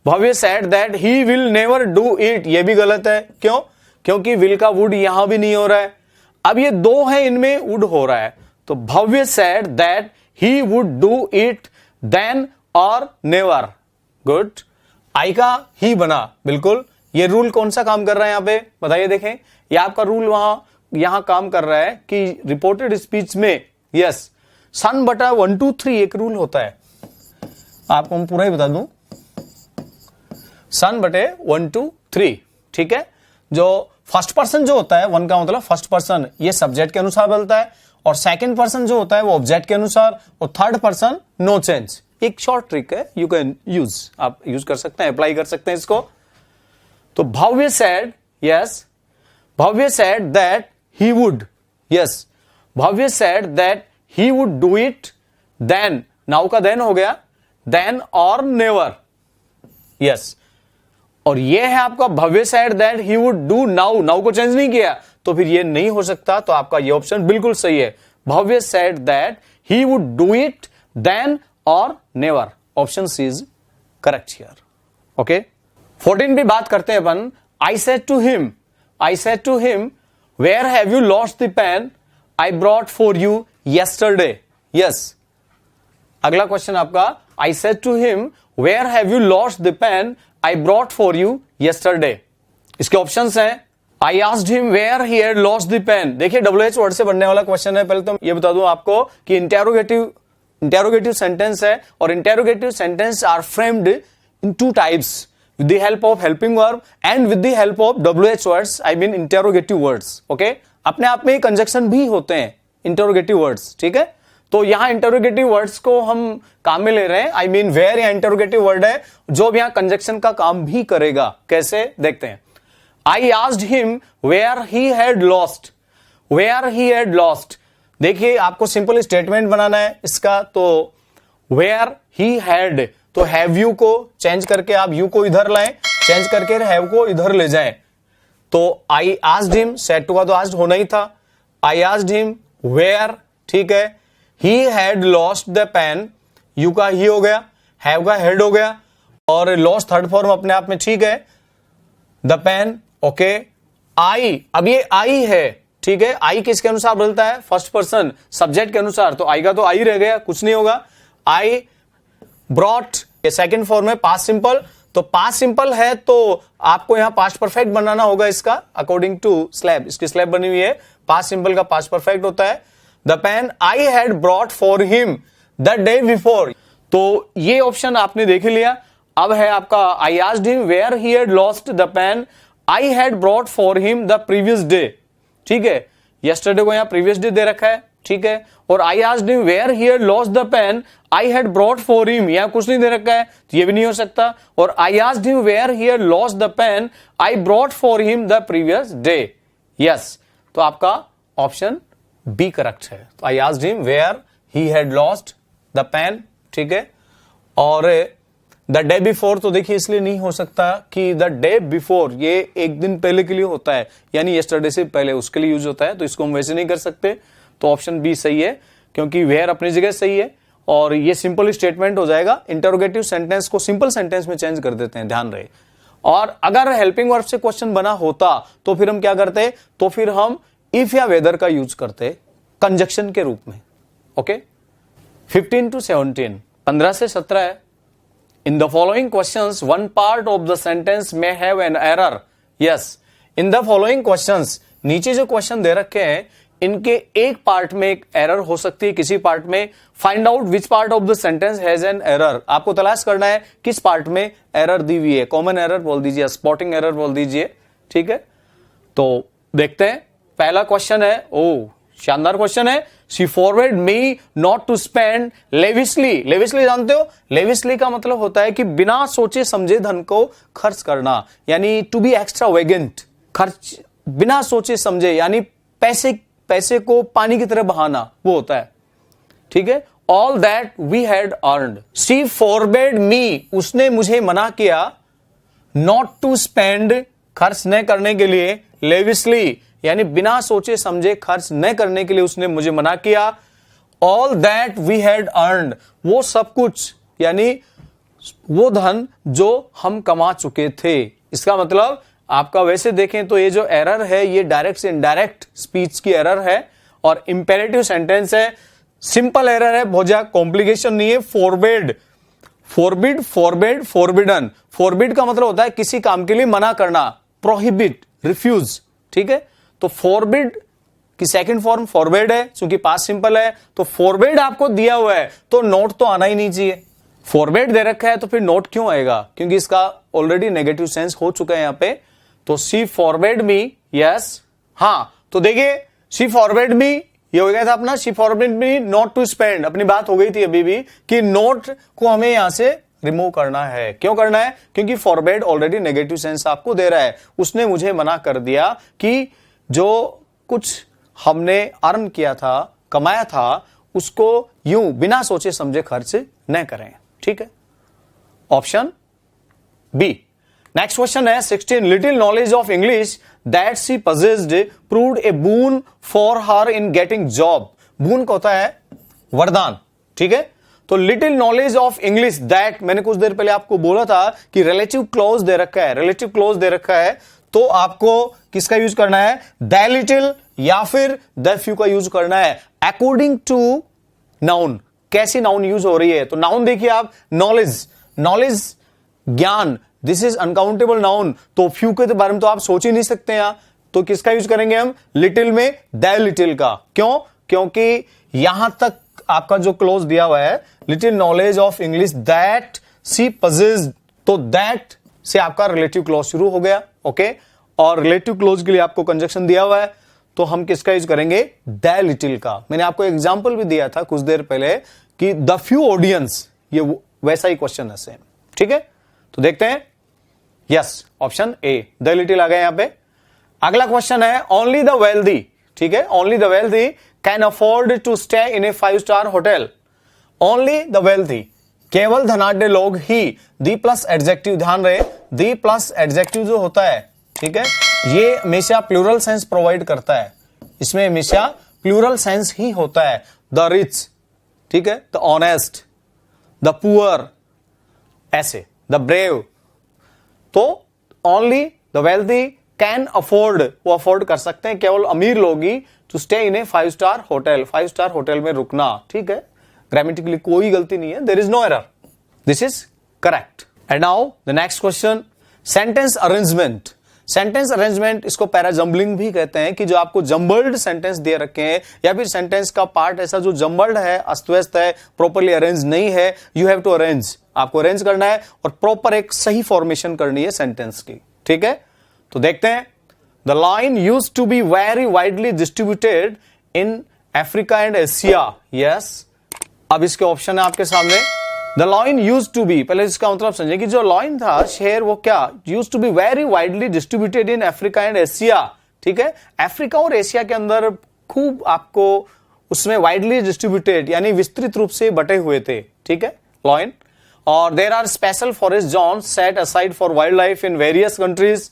B: Bhavya said that he will never do it, ये भी गलत है। क्यों? क्योंकि विल का वुड यहां भी नहीं हो रहा है। अब ये दो है, इनमें वुड हो रहा है। तो Bhavya said that he would do it then or never. Good, I का ही बना, बिल्कुल। ये रूल कौन सा काम कर रहा है यहां पे बताइए, देखें, ये आपका रूल यहां काम कर रहा है कि रिपोर्टेड स्पीच में यस सन बटा 1 2 3 एक रूल होता है, आपको मैं पूरा ही बता दूं, सन बटे 1 2 3, ठीक है। जो फर्स्ट पर्सन जो होता है, वन का मतलब फर्स्ट पर्सन, ये सब्जेक्ट के अनुसार बदलता है, और सेकंड पर्सन जो होता है वो ऑब्जेक्ट के अनुसार, और थर्ड पर्सन नो चेंज। एक शॉर्ट ट्रिक है, यू कैन यूज, आप यूज कर सकते हैं, अप्लाई कर सकते हैं इसको। तो Bhavya said, yes, Bhavya said that he would, yes, Bhavya said that he would do it then, now का देन हो गया, देन और नेवर, यस। और ये है आपका Bhavya said that he would do now, now को चेंज नहीं किया, तो फिर ये नहीं हो सकता। तो आपका ये ऑप्शन बिल्कुल सही है, Bhavya said that he would do it then or never, option C is correct here. Okay, 14 पे बात करते हैं अपन। I said to him, I said to him where have you lost the pen I brought for you yesterday, yes. अगला question आपका, I said to him where have you lost the pen I brought for you yesterday. इसके options हैं, I asked him where he had lost the pen. देखिए WH word से बनने वाला question है। पहले तो ये बता दूं आपको कि इंटेरोगेटिव सेंटेंस है, और interrogative sentence are framed in two types, with the help of helping verb and with the help of WH words, I mean interrogative words, okay? अपने आप में कंजक्शन भी होते हैं इंटेरोगेटिव वर्ड्स, ठीक है। तो यहां इंटेरोगेटिव वर्ड्स को हम काम में ले रहे हैं, आई मीन वेयर या इंटेरोगेटिव वर्ड है जो भी यहां कंजक्शन का काम भी करेगा। कैसे, देखते हैं। I asked him where he had lost, where he had lost. देखिए आपको सिंपल स्टेटमेंट बनाना है इसका, तो वेयर ही हैड, तो हैव यू को चेंज करके आप यू को इधर लाएं, चेंज करके हैव को इधर ले जाएं। तो I asked him, said to का तो आस्क्ड होना ही था, आई आस्क्ड हिम वेयर, ठीक है, he had lost the pen, you का ही हो गया, हैव का हेड हो गया, और लॉस्ट थर्ड फॉर्म अपने आप में ठीक है, द पेन, ओके। आई, अब ये आई है, ठीक है, आई किसके अनुसार बदलता है, फर्स्ट पर्सन सब्जेक्ट के अनुसार, तो आई का तो आई रह गया, कुछ नहीं होगा। आई ब्रॉट, ये सेकंड फॉर्म है, पास्ट सिंपल, तो पास्ट सिंपल है तो आपको यहां पास्ट परफेक्ट बनाना होगा इसका अकॉर्डिंग टू स्लैब, इसकी स्लैब बनी हुई है, पास्ट सिंपल का पास्ट परफेक्ट होता है। The pen I had brought for him the day before, तो ये ऑप्शन आपने देख लिया। अब है आपका I asked him where he had lost the pen I had brought for him the previous day, ठीक है, यस्टरडे को यहां प्रीवियस डे दे रखा है, ठीक है। और I asked him where he had lost the pen I had brought for him, यहां कुछ नहीं दे रखा है, तो ये भी नहीं हो सकता। और I asked him where he had lost the pen I brought for him the previous day, yes. तो आपका ऑप्शन बी करेक्ट है। तो I asked him where he had lost the pen, ठीक है। और द डे बिफोर तो देखिए इसलिए नहीं हो सकता कि द डे बिफोर ये एक दिन पहले के लिए होता है, यानी यस्टरडे से पहले उसके लिए यूज होता है, तो इसको हम वैसे नहीं कर सकते। तो ऑप्शन बी सही है, क्योंकि वेयर अपनी जगह सही है और ये सिंपल स्टेटमेंट हो जाएगा। इंटरोगेटिव सेंटेंस को सिंपल सेंटेंस में चेंज कर देते हैं, ध्यान रहे। और अगर हेल्पिंग वर्ब से क्वेश्चन बना होता तो फिर हम क्या करते, तो फिर हम इफ या वेदर का यूज करते कंजक्शन के रूप में। ओके, 15 to 17, 15 से 17 है। In the following questions, one part of the sentence may have an error. Yes, in the following questions, नीचे जो क्वेश्चन दे रखे हैं इनके एक पार्ट में एक एरर हो सकती है, किसी पार्ट में। Find out which part of the sentence has an error. आपको तलाश करना है किस पार्ट में एरर दी हुई है। कॉमन एरर बोल दीजिए, स्पॉटिंग एरर बोल दीजिए, ठीक है। तो देखते हैं, पहला क्वेश्चन है, ओ शानदार क्वेश्चन है। She forbade me not to spend lavishly. Lavishly जानते हो, लेविशली का मतलब होता है कि बिना सोचे समझे धन को खर्च करना, यानी टू बी एक्स्ट्रा वेगेंट। खर्च बिना सोचे समझे, यानी पैसे को पानी की तरह बहाना, वो होता है, ठीक है। All that we had earned. She forbade me, उसने मुझे मना किया, नॉट टू स्पेंड, खर्च न करने के लिए, लेविशली यानी बिना सोचे समझे खर्च न करने के लिए उसने मुझे मना किया। All that we had earned, वो सब कुछ यानी वो धन जो हम कमा चुके थे। इसका मतलब आपका वैसे देखें तो ये जो एरर है ये डायरेक्ट से इनडायरेक्ट स्पीच की एरर है और इंपेरेटिव सेंटेंस है। सिंपल एरर है, बहुत ज्यादा कॉम्प्लिकेशन नहीं है। Forbid, forbid, forbid, forbidden. Forbid का मतलब होता है किसी काम के लिए मना करना, प्रोहिबिट, रिफ्यूज, ठीक है। तो फॉरबिड की सेकंड फॉर्म फॉरबिड है, क्योंकि पास्ट सिंपल है। तो फॉरबिड आपको दिया हुआ है तो नोट तो आना ही नहीं चाहिए। फॉरबिड दे रखा है तो फिर नोट क्यों आएगा, क्योंकि इसका ऑलरेडी नेगेटिव सेंस हो चुका है यहां पे। तो शी फॉरबिड मी, यस, हाँ। तो देखिए शी फॉरबिड मी, ये हो गया था अपना she forbid me not to spend. अपनी बात हो गई थी अभी भी कि नोट को हमें यहां से रिमूव करना है। क्यों करना है, क्योंकि फॉरबिड ऑलरेडी नेगेटिव सेंस आपको दे रहा है। उसने मुझे मना कर दिया कि जो कुछ हमने अर्न किया था, कमाया था, उसको यूं बिना सोचे समझे खर्च न करें, ठीक है। Option B. नेक्स्ट क्वेश्चन है 16, little knowledge of English that she possessed proved a boon for her in getting job। boon का होता है वरदान, ठीक है। तो little knowledge of English that, मैंने कुछ देर पहले आपको बोला था कि रिलेटिव क्लोज दे रखा है, रिलेटिव क्लोज दे रखा है, तो आपको किसका यूज करना है, द लिटिल या फिर द फ्यू का यूज करना है अकॉर्डिंग टू नाउन। कैसी नाउन यूज हो रही है, तो नाउन देखिए आप, नॉलेज, नॉलेज ज्ञान, दिस इज अनकाउंटेबल नाउन। तो फ्यू के बारे में तो आप सोच ही नहीं सकते यहां, तो किसका यूज करेंगे हम, लिटिल में द लिटिल का। क्यों, क्योंकि यहां तक आपका जो क्लोज दिया हुआ है little knowledge of English that she possessed, तो दैट से आपका रिलेटिव क्लोज शुरू हो गया, ओके। और रिलेटिव क्लोज के लिए आपको कंजक्शन दिया हुआ है, तो हम किसका यूज करेंगे, द लिटिल का। मैंने आपको एग्जांपल भी दिया था कुछ देर पहले कि द फ्यू ऑडियंस, ये वैसा ही क्वेश्चन है सेम, ठीक है। तो देखते हैं, yes, option A the little आ गया यहां पे। अगला क्वेश्चन है ओनली द वेल्दी, ठीक है। Only the wealthy can afford to stay in a five star hotel. Only the wealthy, केवल धनाढ्य लोग ही, दी प्लस एडजेक्टिव, ध्यान रहे दी प्लस एडजेक्टिव जो होता है, ठीक है, ये हमेशा प्लूरल सेंस प्रोवाइड करता है। इसमें हमेशा प्लूरल सेंस ही होता है। द रिच, ठीक है, द ऑनेस्ट, द पुअर, ऐसे, द ब्रेव। तो only the wealthy can afford, वो अफोर्ड कर सकते हैं, केवल अमीर लोग ही, to stay in a five star hotel, five star hotel में रुकना, ठीक है। ग्रामेटिकली कोई गलती नहीं है, there is no error, this is correct. And now the next question, sentence arrangement. Sentence arrangement, इसको पैराजम्बलिंग भी कहते हैं, कि जो आपको जम्बल्ड सेंटेंस दे रखे हैं या फिर सेंटेंस का पार्ट ऐसा जो जम्बल्ड है, अस्त व्यस्त है, प्रॉपरली अरेंज नहीं है, यू हैव टू अरेंज, आपको अरेंज करना है और प्रॉपर एक सही फॉर्मेशन करनी है सेंटेंस की, ठीक है। तो देखते हैं, the lion used to be very widely distributed in Africa and Asia, yes. अब इसके ऑप्शन है आपके सामने, the lion used to be, पहले इसका मतलब समझे कि जो लाइन था शेर, वो क्या, used to be very widely distributed in Africa and Asia, ठीक है। अफ्रीका और एशिया के अंदर खूब आपको उसमें वाइडली डिस्ट्रीब्यूटेड यानी विस्तृत रूप से बटे हुए थे, ठीक है, लॉयन। और there are special forest zone set aside for wild life in various countries.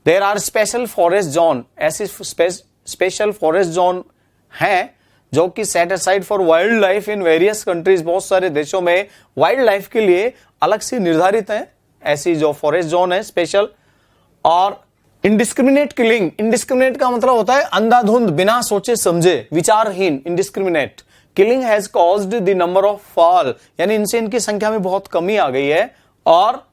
B: There are special forest zone, ऐसे स्पेशल फॉरेस्ट जोन हैं जो कि set aside for wild life in various countries, बहुत सारे देशों में वाइल्ड लाइफ के लिए अलग से निर्धारित हैं ऐसी जो फॉरेस्ट जोन है स्पेशल। और इंडिस्क्रिमिनेट किलिंग, इंडिस्क्रिमिनेट का मतलब होता है अंधाधुंध, बिना सोचे समझे, विचारहीन, indiscriminate killing has caused the number of fall, यानी इनसे इनकी संख्या में बहुत कमी आ गई है। और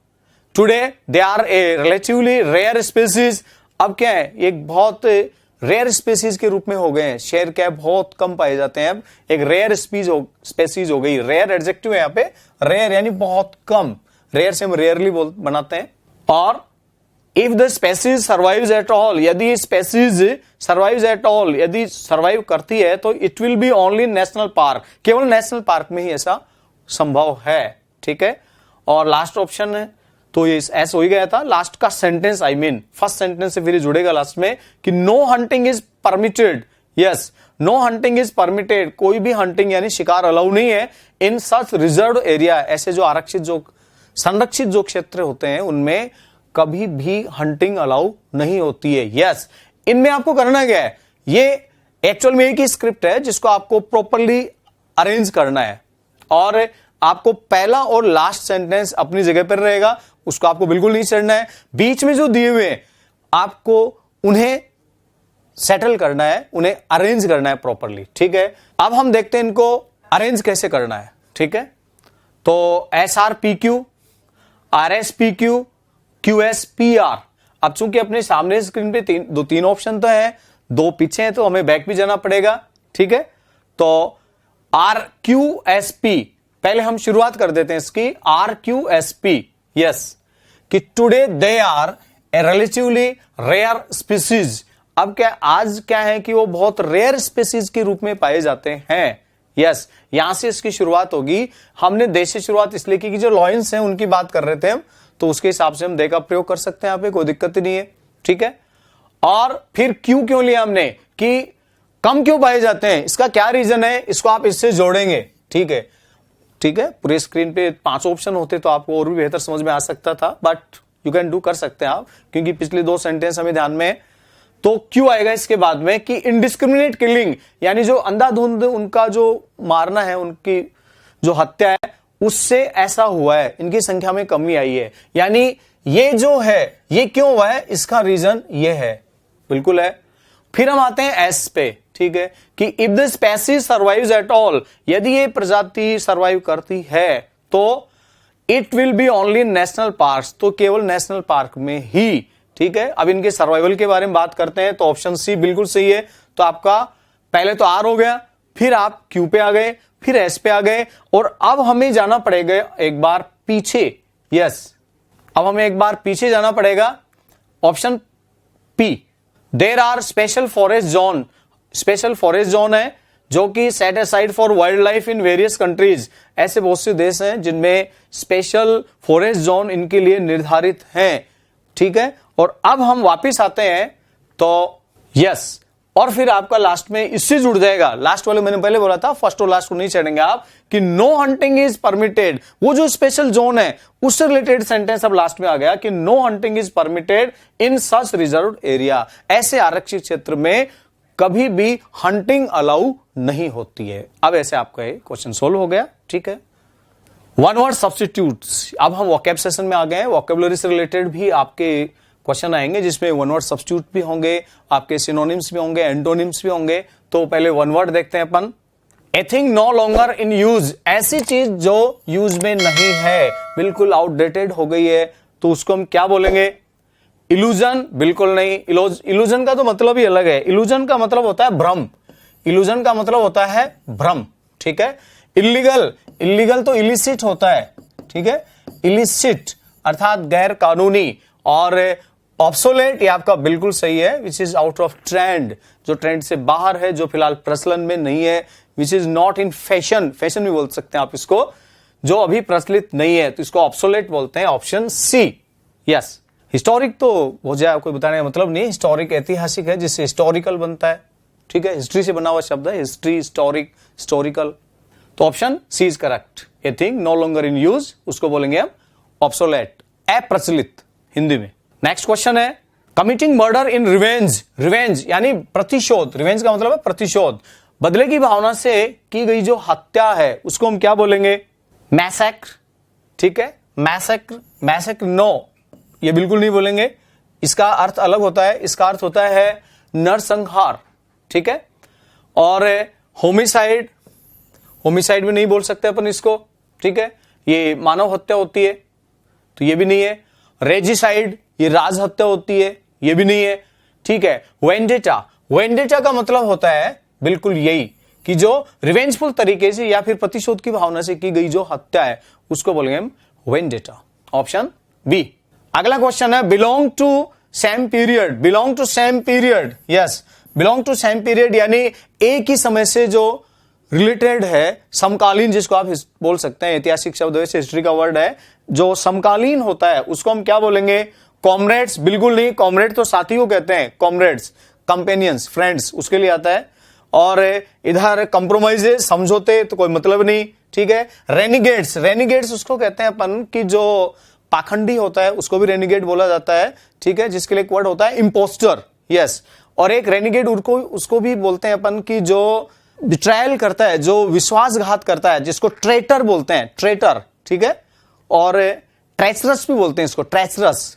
B: today they are a relatively rare species, अब क्या है, एक बहुत रेयर स्पीसीज के रूप में हो गए हैं, शेर क्या है बहुत कम पाए जाते हैं, अब एक रेयर स्पीसीज हो गई। रेयर एडजेक्टिव है यहाँ पे, रेयर यानी बहुत कम, रेयर से हम रेयरली बनाते हैं। और if the species survives at all, यदि स्पेसीज सर्वाइव्स एट ऑल, यदि सर्वाइव करती है तो it will be only national park, केवल नेशनल पार्क में ही ऐसा संभव है, ठीक है। और लास्ट ऑप्शन है तो ये ऐसा हो ही गया था। लास्ट का sentence I mean first sentence से फिर जुड़ेगा लास्ट में कि no hunting is permitted, yes no hunting is permitted, कोई भी हंटिंग यानी शिकार अलाउ नहीं है इन सच रिजर्व एरिया, ऐसे जो आरक्षित जो संरक्षित जो क्षेत्र होते हैं उनमें कभी भी हंटिंग अलाउ नहीं होती है। यस, इनमें आपको करना क्या है, ये एक्चुअल में एक ही स्क्रिप्ट है जिसको आपको प्रॉपरली अरेंज करना है और आपको पहला और लास्ट सेंटेंस अपनी जगह पर रहेगा, उसको आपको बिल्कुल नहीं छेड़ना है। बीच में जो दिए हुए हैं आपको उन्हें सेटल करना है, उन्हें अरेंज करना है प्रॉपरली, ठीक है। अब हम देखते हैं इनको अरेंज कैसे करना है, ठीक है। तो SRPQ, RSPQ, QSPR। अब चूंकि अपने सामने स्क्रीन पे तीन ऑप्शन तो है, दो पीछे हैं तो हमें बैक भी जाना पड़ेगा, ठीक है। तो RQSP, पहले हम शुरुआत कर देते हैं इसकी। RQSP, यस, कि today they are a relatively rare species. अब क्या आज क्या है कि वो बहुत रेयर स्पीसीज के रूप में पाए जाते हैं, यस, यहां से इसकी शुरुआत होगी। हमने देश से शुरुआत इसलिए की कि जो लॉयंस हैं उनकी बात कर रहे थे हम, तो उसके हिसाब से हम दे का प्रयोग कर सकते हैं, यहाँ पे कोई दिक्कत ही नहीं है, ठीक है। और फिर क्यों लिया हमने कि कम क्यों पाए जाते हैं, इसका क्या रीजन है, इसको आप इससे जोड़ेंगे, ठीक है, ठीक है। पूरे स्क्रीन पे 5 ऑप्शन होते तो आपको और भी बेहतर समझ में आ सकता था, बट यू कैन डू, कर सकते हैं आप, क्योंकि पिछले 2 सेंटेंस हमें ध्यान में। तो क्यों आएगा इसके बाद में कि इंडिस्क्रिमिनेट किलिंग, यानी जो अंधाधुंध उनका जो मारना है, उनकी जो हत्या है, उससे ऐसा हुआ है, इनकी संख्या में कमी आई है। यानी ये जो है ये क्यों हुआ है, इसका रीजन ये है, बिल्कुल है। फिर हम आते हैं एस पे, ठीक है, कि if the species survives at all, यदि ये प्रजाति सर्वाइव करती है तो it will be only national park, तो केवल नेशनल पार्क में ही, ठीक है। अब इनके सर्वाइवल के बारे में बात करते हैं तो ऑप्शन सी बिल्कुल सही है। तो आपका पहले तो आर हो गया, फिर आप क्यू पे आ गए, फिर एस पे आ गए, और अब हमें जाना पड़ेगा एक बार पीछे, यस, अब हमें एक बार पीछे जाना पड़ेगा, option P. There are special forest zone, special forest zone है जो कि set aside for wild life in various countries, ऐसे बहुत से देश हैं जिनमें स्पेशल फॉरेस्ट जोन इनके लिए निर्धारित हैं, ठीक है। और अब हम वापस आते हैं तो यस, और फिर आपका लास्ट में इससे जुड़ जाएगा, लास्ट वाले मैंने पहले बोला था फर्स्ट और लास्ट को नहीं छेड़ेंगे आप, कि नो हंटिंग इज परमिटेड, वो जो स्पेशल जोन है उससे रिलेटेड सेंटेंस अब लास्ट में आ गया कि no hunting is permitted in such reserve area, ऐसे आरक्षित क्षेत्र में कभी भी हंटिंग अलाउ नहीं होती है। अब ऐसे आपका क्वेश्चन सोल्व हो गया, ठीक है। वन वर्ड सब्स्टिट्यूट्स, अब हम वोकैब सेशन में आ गए हैं। वोकैबुलरी से रिलेटेड भी आपके क्वेश्चन आएंगे जिसमें वन वर्ड सब्स्टिट्यूट भी होंगे, आपके सिनोनिम्स भी होंगे, एंटोनिम्स भी होंगे। तो पहले वन वर्ड देखते हैं अपन। A thing no longer in use, ऐसी चीज जो यूज में नहीं है, बिल्कुल आउटडेटेड हो गई है, तो उसको हम क्या बोलेंगे? इल्यूजन, बिल्कुल नहीं। इल्यूजन का तो मतलब ही अलग है। इल्यूजन का मतलब होता है भ्रम, इल्यूजन का मतलब होता है भ्रम, ठीक है। इलीगल, इलीगल तो इलिसिट होता है, ठीक है, इलिसिट अर्थात गैर कानूनी। और ऑब्सोलेट ये आपका बिल्कुल सही है, which is out of trend, जो ट्रेंड से बाहर है, जो फिलहाल प्रचलन में नहीं है। Which is not in fashion, fashion भी बोल सकते हैं आप इसको, जो अभी प्रचलित नहीं है, तो इसको ऑब्सोलेट बोलते हैं। Option C, yes. हिस्टोरिक तो हो जाए, कोई बताने का मतलब नहीं। हिस्टोरिक ऐतिहासिक है, जिससे हिस्टोरिकल बनता है, ठीक है, हिस्ट्री से बना हुआ शब्द है, हिस्ट्री, हिस्टोरिक, हिस्टोरिकल। तो option C is correct. A thing no longer in use, उसको बोलेंगे हम ऑब्सोलेट, अप्रचलित हिंदी में। नेक्स्ट क्वेश्चन है committing murder in revenge. Revenge यानी प्रतिशोध, रिवेंज का मतलब है प्रतिशोध, बदले की भावना से की गई जो हत्या है उसको हम क्या बोलेंगे? मैसेक्र, ठीक है, मैसेक्र, मैसेक्र नो, ये बिल्कुल नहीं बोलेंगे, इसका अर्थ अलग होता है, इसका अर्थ होता है नरसंहार, ठीक है। और होमिसाइड, होमिसाइड भी नहीं बोल सकते अपन इसको, ठीक है, ये मानव हत्या होती है तो ये भी नहीं है। रेजिसाइड, ये राज हत्या होती है, ये भी नहीं है, ठीक है। वेंडेटा, वेंडेटा का मतलब होता है बिल्कुल यही कि जो रिवेंजफुल तरीके से या फिर प्रतिशोध की भावना से की गई जो हत्या है उसको बोलेंगे हम वेंडेटा। Option B. अगला क्वेश्चन है belong to same period. Belong to same period, yes, belong to same period यानी एक ही समय से जो रिलेटेड है, समकालीन जिसको आप बोल सकते हैं, ऐतिहासिक शब्द वैसे हिस्ट्री का वर्ड है, जो समकालीन होता है उसको हम क्या बोलेंगे? कॉमरेड्स, बिल्कुल नहीं, कॉमरेड तो साथी को कहते हैं, कॉमरेड्स, कंपेनियंस, फ्रेंड्स उसके लिए आता है। और इधर कंप्रोमाइजेज, समझौते, तो कोई मतलब नहीं, ठीक है। रेनिगेट्स, रेनिगेट्स उसको कहते हैं अपन कि जो पाखंडी होता है उसको भी रेनिगेट बोला जाता है, ठीक है, जिसके लिए एक वर्ड होता है इंपोस्टर, यस। और एक रेनिगेट उसको भी बोलते हैं अपन की जो बिट्रायल करता है, जो विश्वासघात करता है, जिसको ट्रेटर बोलते हैं, ट्रेटर, ठीक है। और ट्रेचरस भी बोलते हैं इसको, ट्रेचरस,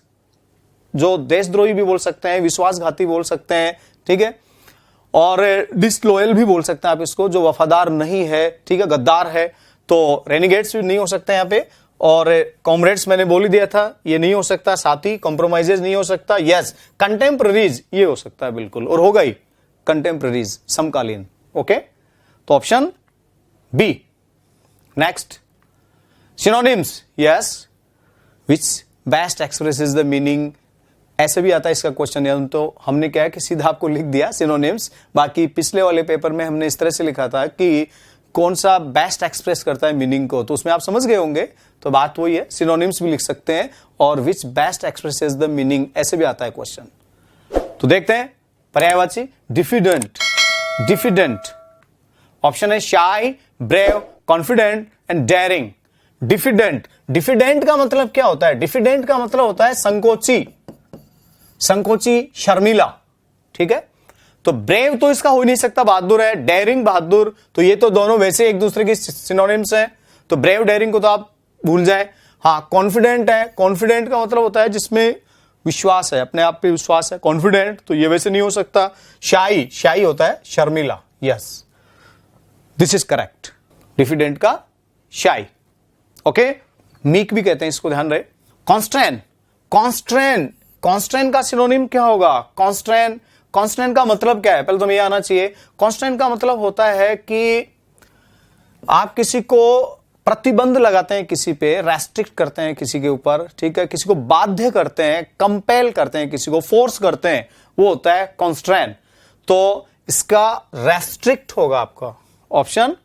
B: जो देशद्रोही भी बोल सकते हैं, विश्वासघाती बोल सकते हैं, ठीक है। और डिसलॉयल भी बोल सकते हैं आप इसको, जो वफादार नहीं है, ठीक है, गद्दार है। तो रेनिगेट्स भी नहीं हो सकते यहाँ पे। और कॉमरेड्स मैंने बोल ही दिया था, ये नहीं हो सकता, साथी, कॉम्प्रोमाइजेज नहीं हो सकता, यस। कंटेम्पररीज ये हो सकता है बिल्कुल, और होगा ही कंटेम्पररीज, समकालीन, ओके। तो option B. Next, synonyms, yes, which best expresses the meaning, ऐसे भी आता है इसका क्वेश्चन। तो हमने क्या है कि सीधा आपको लिख दिया सिनोनिम्स, बाकी पिछले वाले पेपर में हमने इस तरह से लिखा था कि कौन सा बेस्ट एक्सप्रेस करता है मीनिंग को, तो उसमें आप समझ गए होंगे। तो बात वही है, सिनोनिम्स भी लिख सकते हैं और विच बेस्ट एक्सप्रेसेस द मीनिंग, ऐसे भी आता है क्वेश्चन। तो देखते हैं पर्यायवाची। डिफिडेंट, डिफिडेंट ऑप्शन है शाई, brave, confident and dairying. Diffident, diffident का मतलब क्या होता है? डिफिडेंट का मतलब होता है संकोची, संकोची, शर्मिला, ठीक है। तो ब्रेव तो इसका हो ही नहीं सकता, बहादुर है। डेयरिंग, बहादुर, तो ये तो दोनों वैसे एक दूसरे की सिनोनिम्स हैं, तो ब्रेव डेयरिंग को तो आप भूल जाए। हाँ, कॉन्फिडेंट है, कॉन्फिडेंट का मतलब होता है जिसमें विश्वास है, अपने आप पे विश्वास है, कॉन्फिडेंट, तो ये वैसे नहीं हो सकता। शाई, शाई होता है शर्मिला, yes, this is correct. Diffident का शाई, ओके। मीक भी कहते हैं इसको, ध्यान रहे। कॉन्स्ट्रेन, कॉन्स्ट्रेन, कॉन्स्ट्रेन का सिनोनिम क्या होगा? कॉन्स्ट्रेन, कॉन्स्ट्रेन का मतलब क्या है? पहले तो ये आना चाहिए। कॉन्स्ट्रेन का मतलब होता है कि आप किसी को प्रतिबंध लगाते हैं, किसी पे रेस्ट्रिक्ट करते हैं किसी के ऊपर, ठीक है, किसी को बाध्य करते हैं, कंपेल करते हैं, किसी को फोर्स करते हैं, वो होता है कॉन्स्ट्रेन। तो इसका रेस्ट्रिक्ट होगा आपका ऑप्शन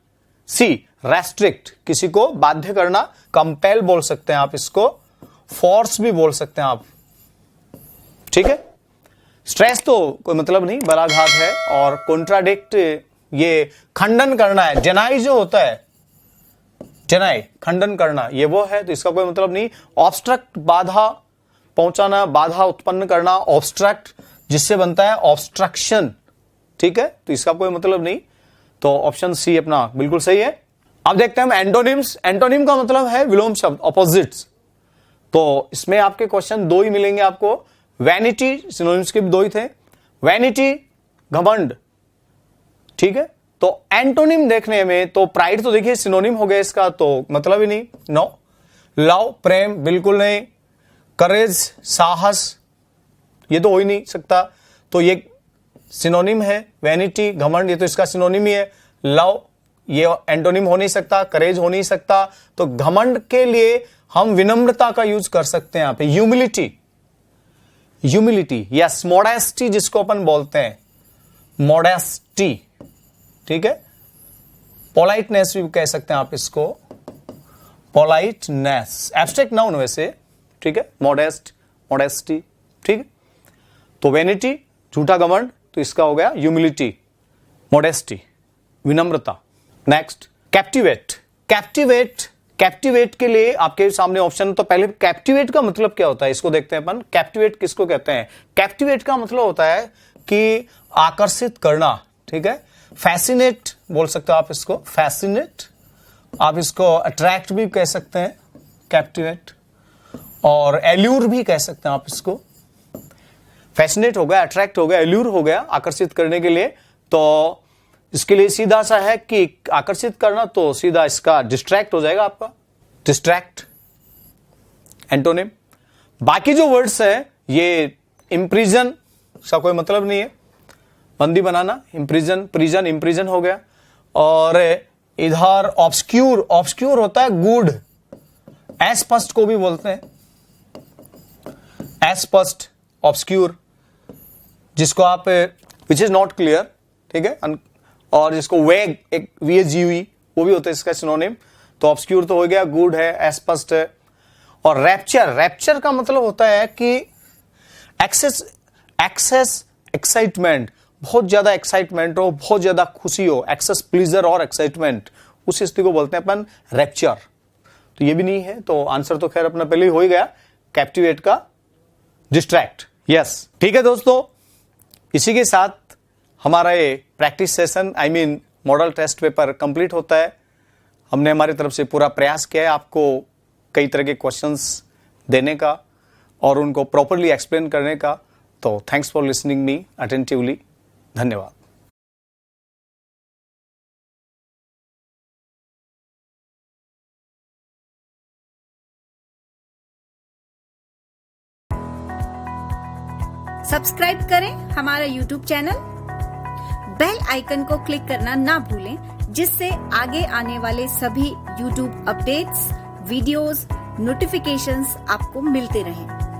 B: सी, रेस्ट्रिक्ट, किसी को बाध्य करना, कंपेल बोल सकते हैं आप इसको, फोर्स भी बोल सकते हैं आप, ठीक है। स्ट्रेस तो कोई मतलब नहीं, बलाघात है। और कॉन्ट्राडिक्ट, ये खंडन करना है, जेनाई जो होता है, जेनाई, खंडन करना, ये वो है, तो इसका कोई मतलब नहीं। ऑब्स्ट्रक्ट, बाधा पहुंचाना, बाधा उत्पन्न करना, ऑब्स्ट्रक्ट, जिससे बनता है ऑब्स्ट्रक्शन, ठीक है, तो इसका कोई मतलब नहीं। तो ऑप्शन सी अपना बिल्कुल सही है। अब देखते हैं हम एंटोनिम्स। एंटोनिम का मतलब है विलोम शब्द, ऑपोजिट्स। तो इसमें आपके क्वेश्चन दो ही मिलेंगे आपको। वैनिटी, सिनोनिम्स के भी दो ही थे, वैनिटी, घमंड, ठीक है। तो एंटोनिम देखने में तो प्राइड तो देखिए सिनोनिम हो गया इसका, तो मतलब ही नहीं, नो। लव, प्रेम, बिल्कुल नहीं। करेज, साहस, ये तो हो ही नहीं सकता, तो ये सिनोनिम है। वैनिटी, घमंड, ये तो इसका सिनोनिम ही है। लव, ये एंटोनिम हो नहीं सकता, करेज हो नहीं सकता। तो घमंड के लिए हम विनम्रता का यूज कर सकते हैं यहां पे, ह्यूमिलिटी, ह्यूमिलिटी, यस, मॉडेस्टी जिसको अपन बोलते हैं, मॉडेस्टी, ठीक है। पोलाइटनेस भी कह सकते हैं आप इसको, पोलाइटनेस, एब्स्ट्रैक्ट नाउन वैसे, ठीक है। मॉडेस्ट, मॉडेस्टी, ठीक है। तो वेनिटी, झूठा घमंड, तो इसका हो गया ह्यूमिलिटी। modesty, विनम्रता। Next, captivate. कैप्टिवेट के लिए आपके सामने ऑप्शन, तो पहले कैप्टिवेट का मतलब क्या होता है इसको देखते हैं अपन। कैप्टिवेट किसको कहते हैं? कैप्टिवेट का मतलब होता है कि आकर्षित करना, ठीक है। फैसिनेट बोल सकते हो आप इसको, फैसिनेट। आप इसको अट्रैक्ट भी कह सकते हैं, कैप्टिवेट, और एल्यूर भी कह सकते हैं आप इसको। फैसिनेट हो गया, अट्रैक्ट हो गया, एल्यूर हो गया, आकर्षित करने के लिए। तो इसके लिए सीधा सा है कि आकर्षित करना, तो सीधा इसका डिस्ट्रैक्ट हो जाएगा आपका, डिस्ट्रैक्ट, एंटोनिम। बाकी जो वर्ड्स हैं ये इम्प्रिजन का कोई मतलब नहीं है, बंदी बनाना, प्रिजन इम्प्रिजन हो गया। और इधर ऑब्सक्यूर होता है गूढ़, अस्पष्ट को भी बोलते हैं, अस्पष्ट, ऑब्सक्यूर, जिसको आप विच इज नॉट क्लियर, ठीक है। और जिसको वेग, एक VAGUE, वो भी होता है इसका सिनोनिम। तो ऑब्सक्यूर तो हो गया, गूढ़ है, अस्पष्ट है। और रैप्चर का मतलब होता है कि एक्सेस एक्साइटमेंट, बहुत ज्यादा एक्साइटमेंट हो, बहुत ज्यादा खुशी हो, एक्सेस प्लीजर और एक्साइटमेंट, उस स्थिति को बोलते हैं अपन रैप्चर। तो ये भी नहीं है, तो आंसर तो खैर अपना पहले ही हो ही गया, कैप्टिवेट का डिस्ट्रैक्ट। यस, ठीक है दोस्तों, इसी के साथ हमारा ये practice session, model test paper complete होता है। हमने हमारी तरफ से पूरा प्रयास किया है आपको कई तरह के क्वेश्चंस देने का और उनको प्रॉपरली एक्सप्लेन करने का। तो thanks for listening me attentively. धन्यवाद।
A: सब्सक्राइब करें हमारा YouTube चैनल, बेल आइकन को क्लिक करना ना भूलें, जिससे आगे आने वाले सभी YouTube अपडेट्स, वीडियोस, नोटिफिकेशंस आपको मिलते रहें।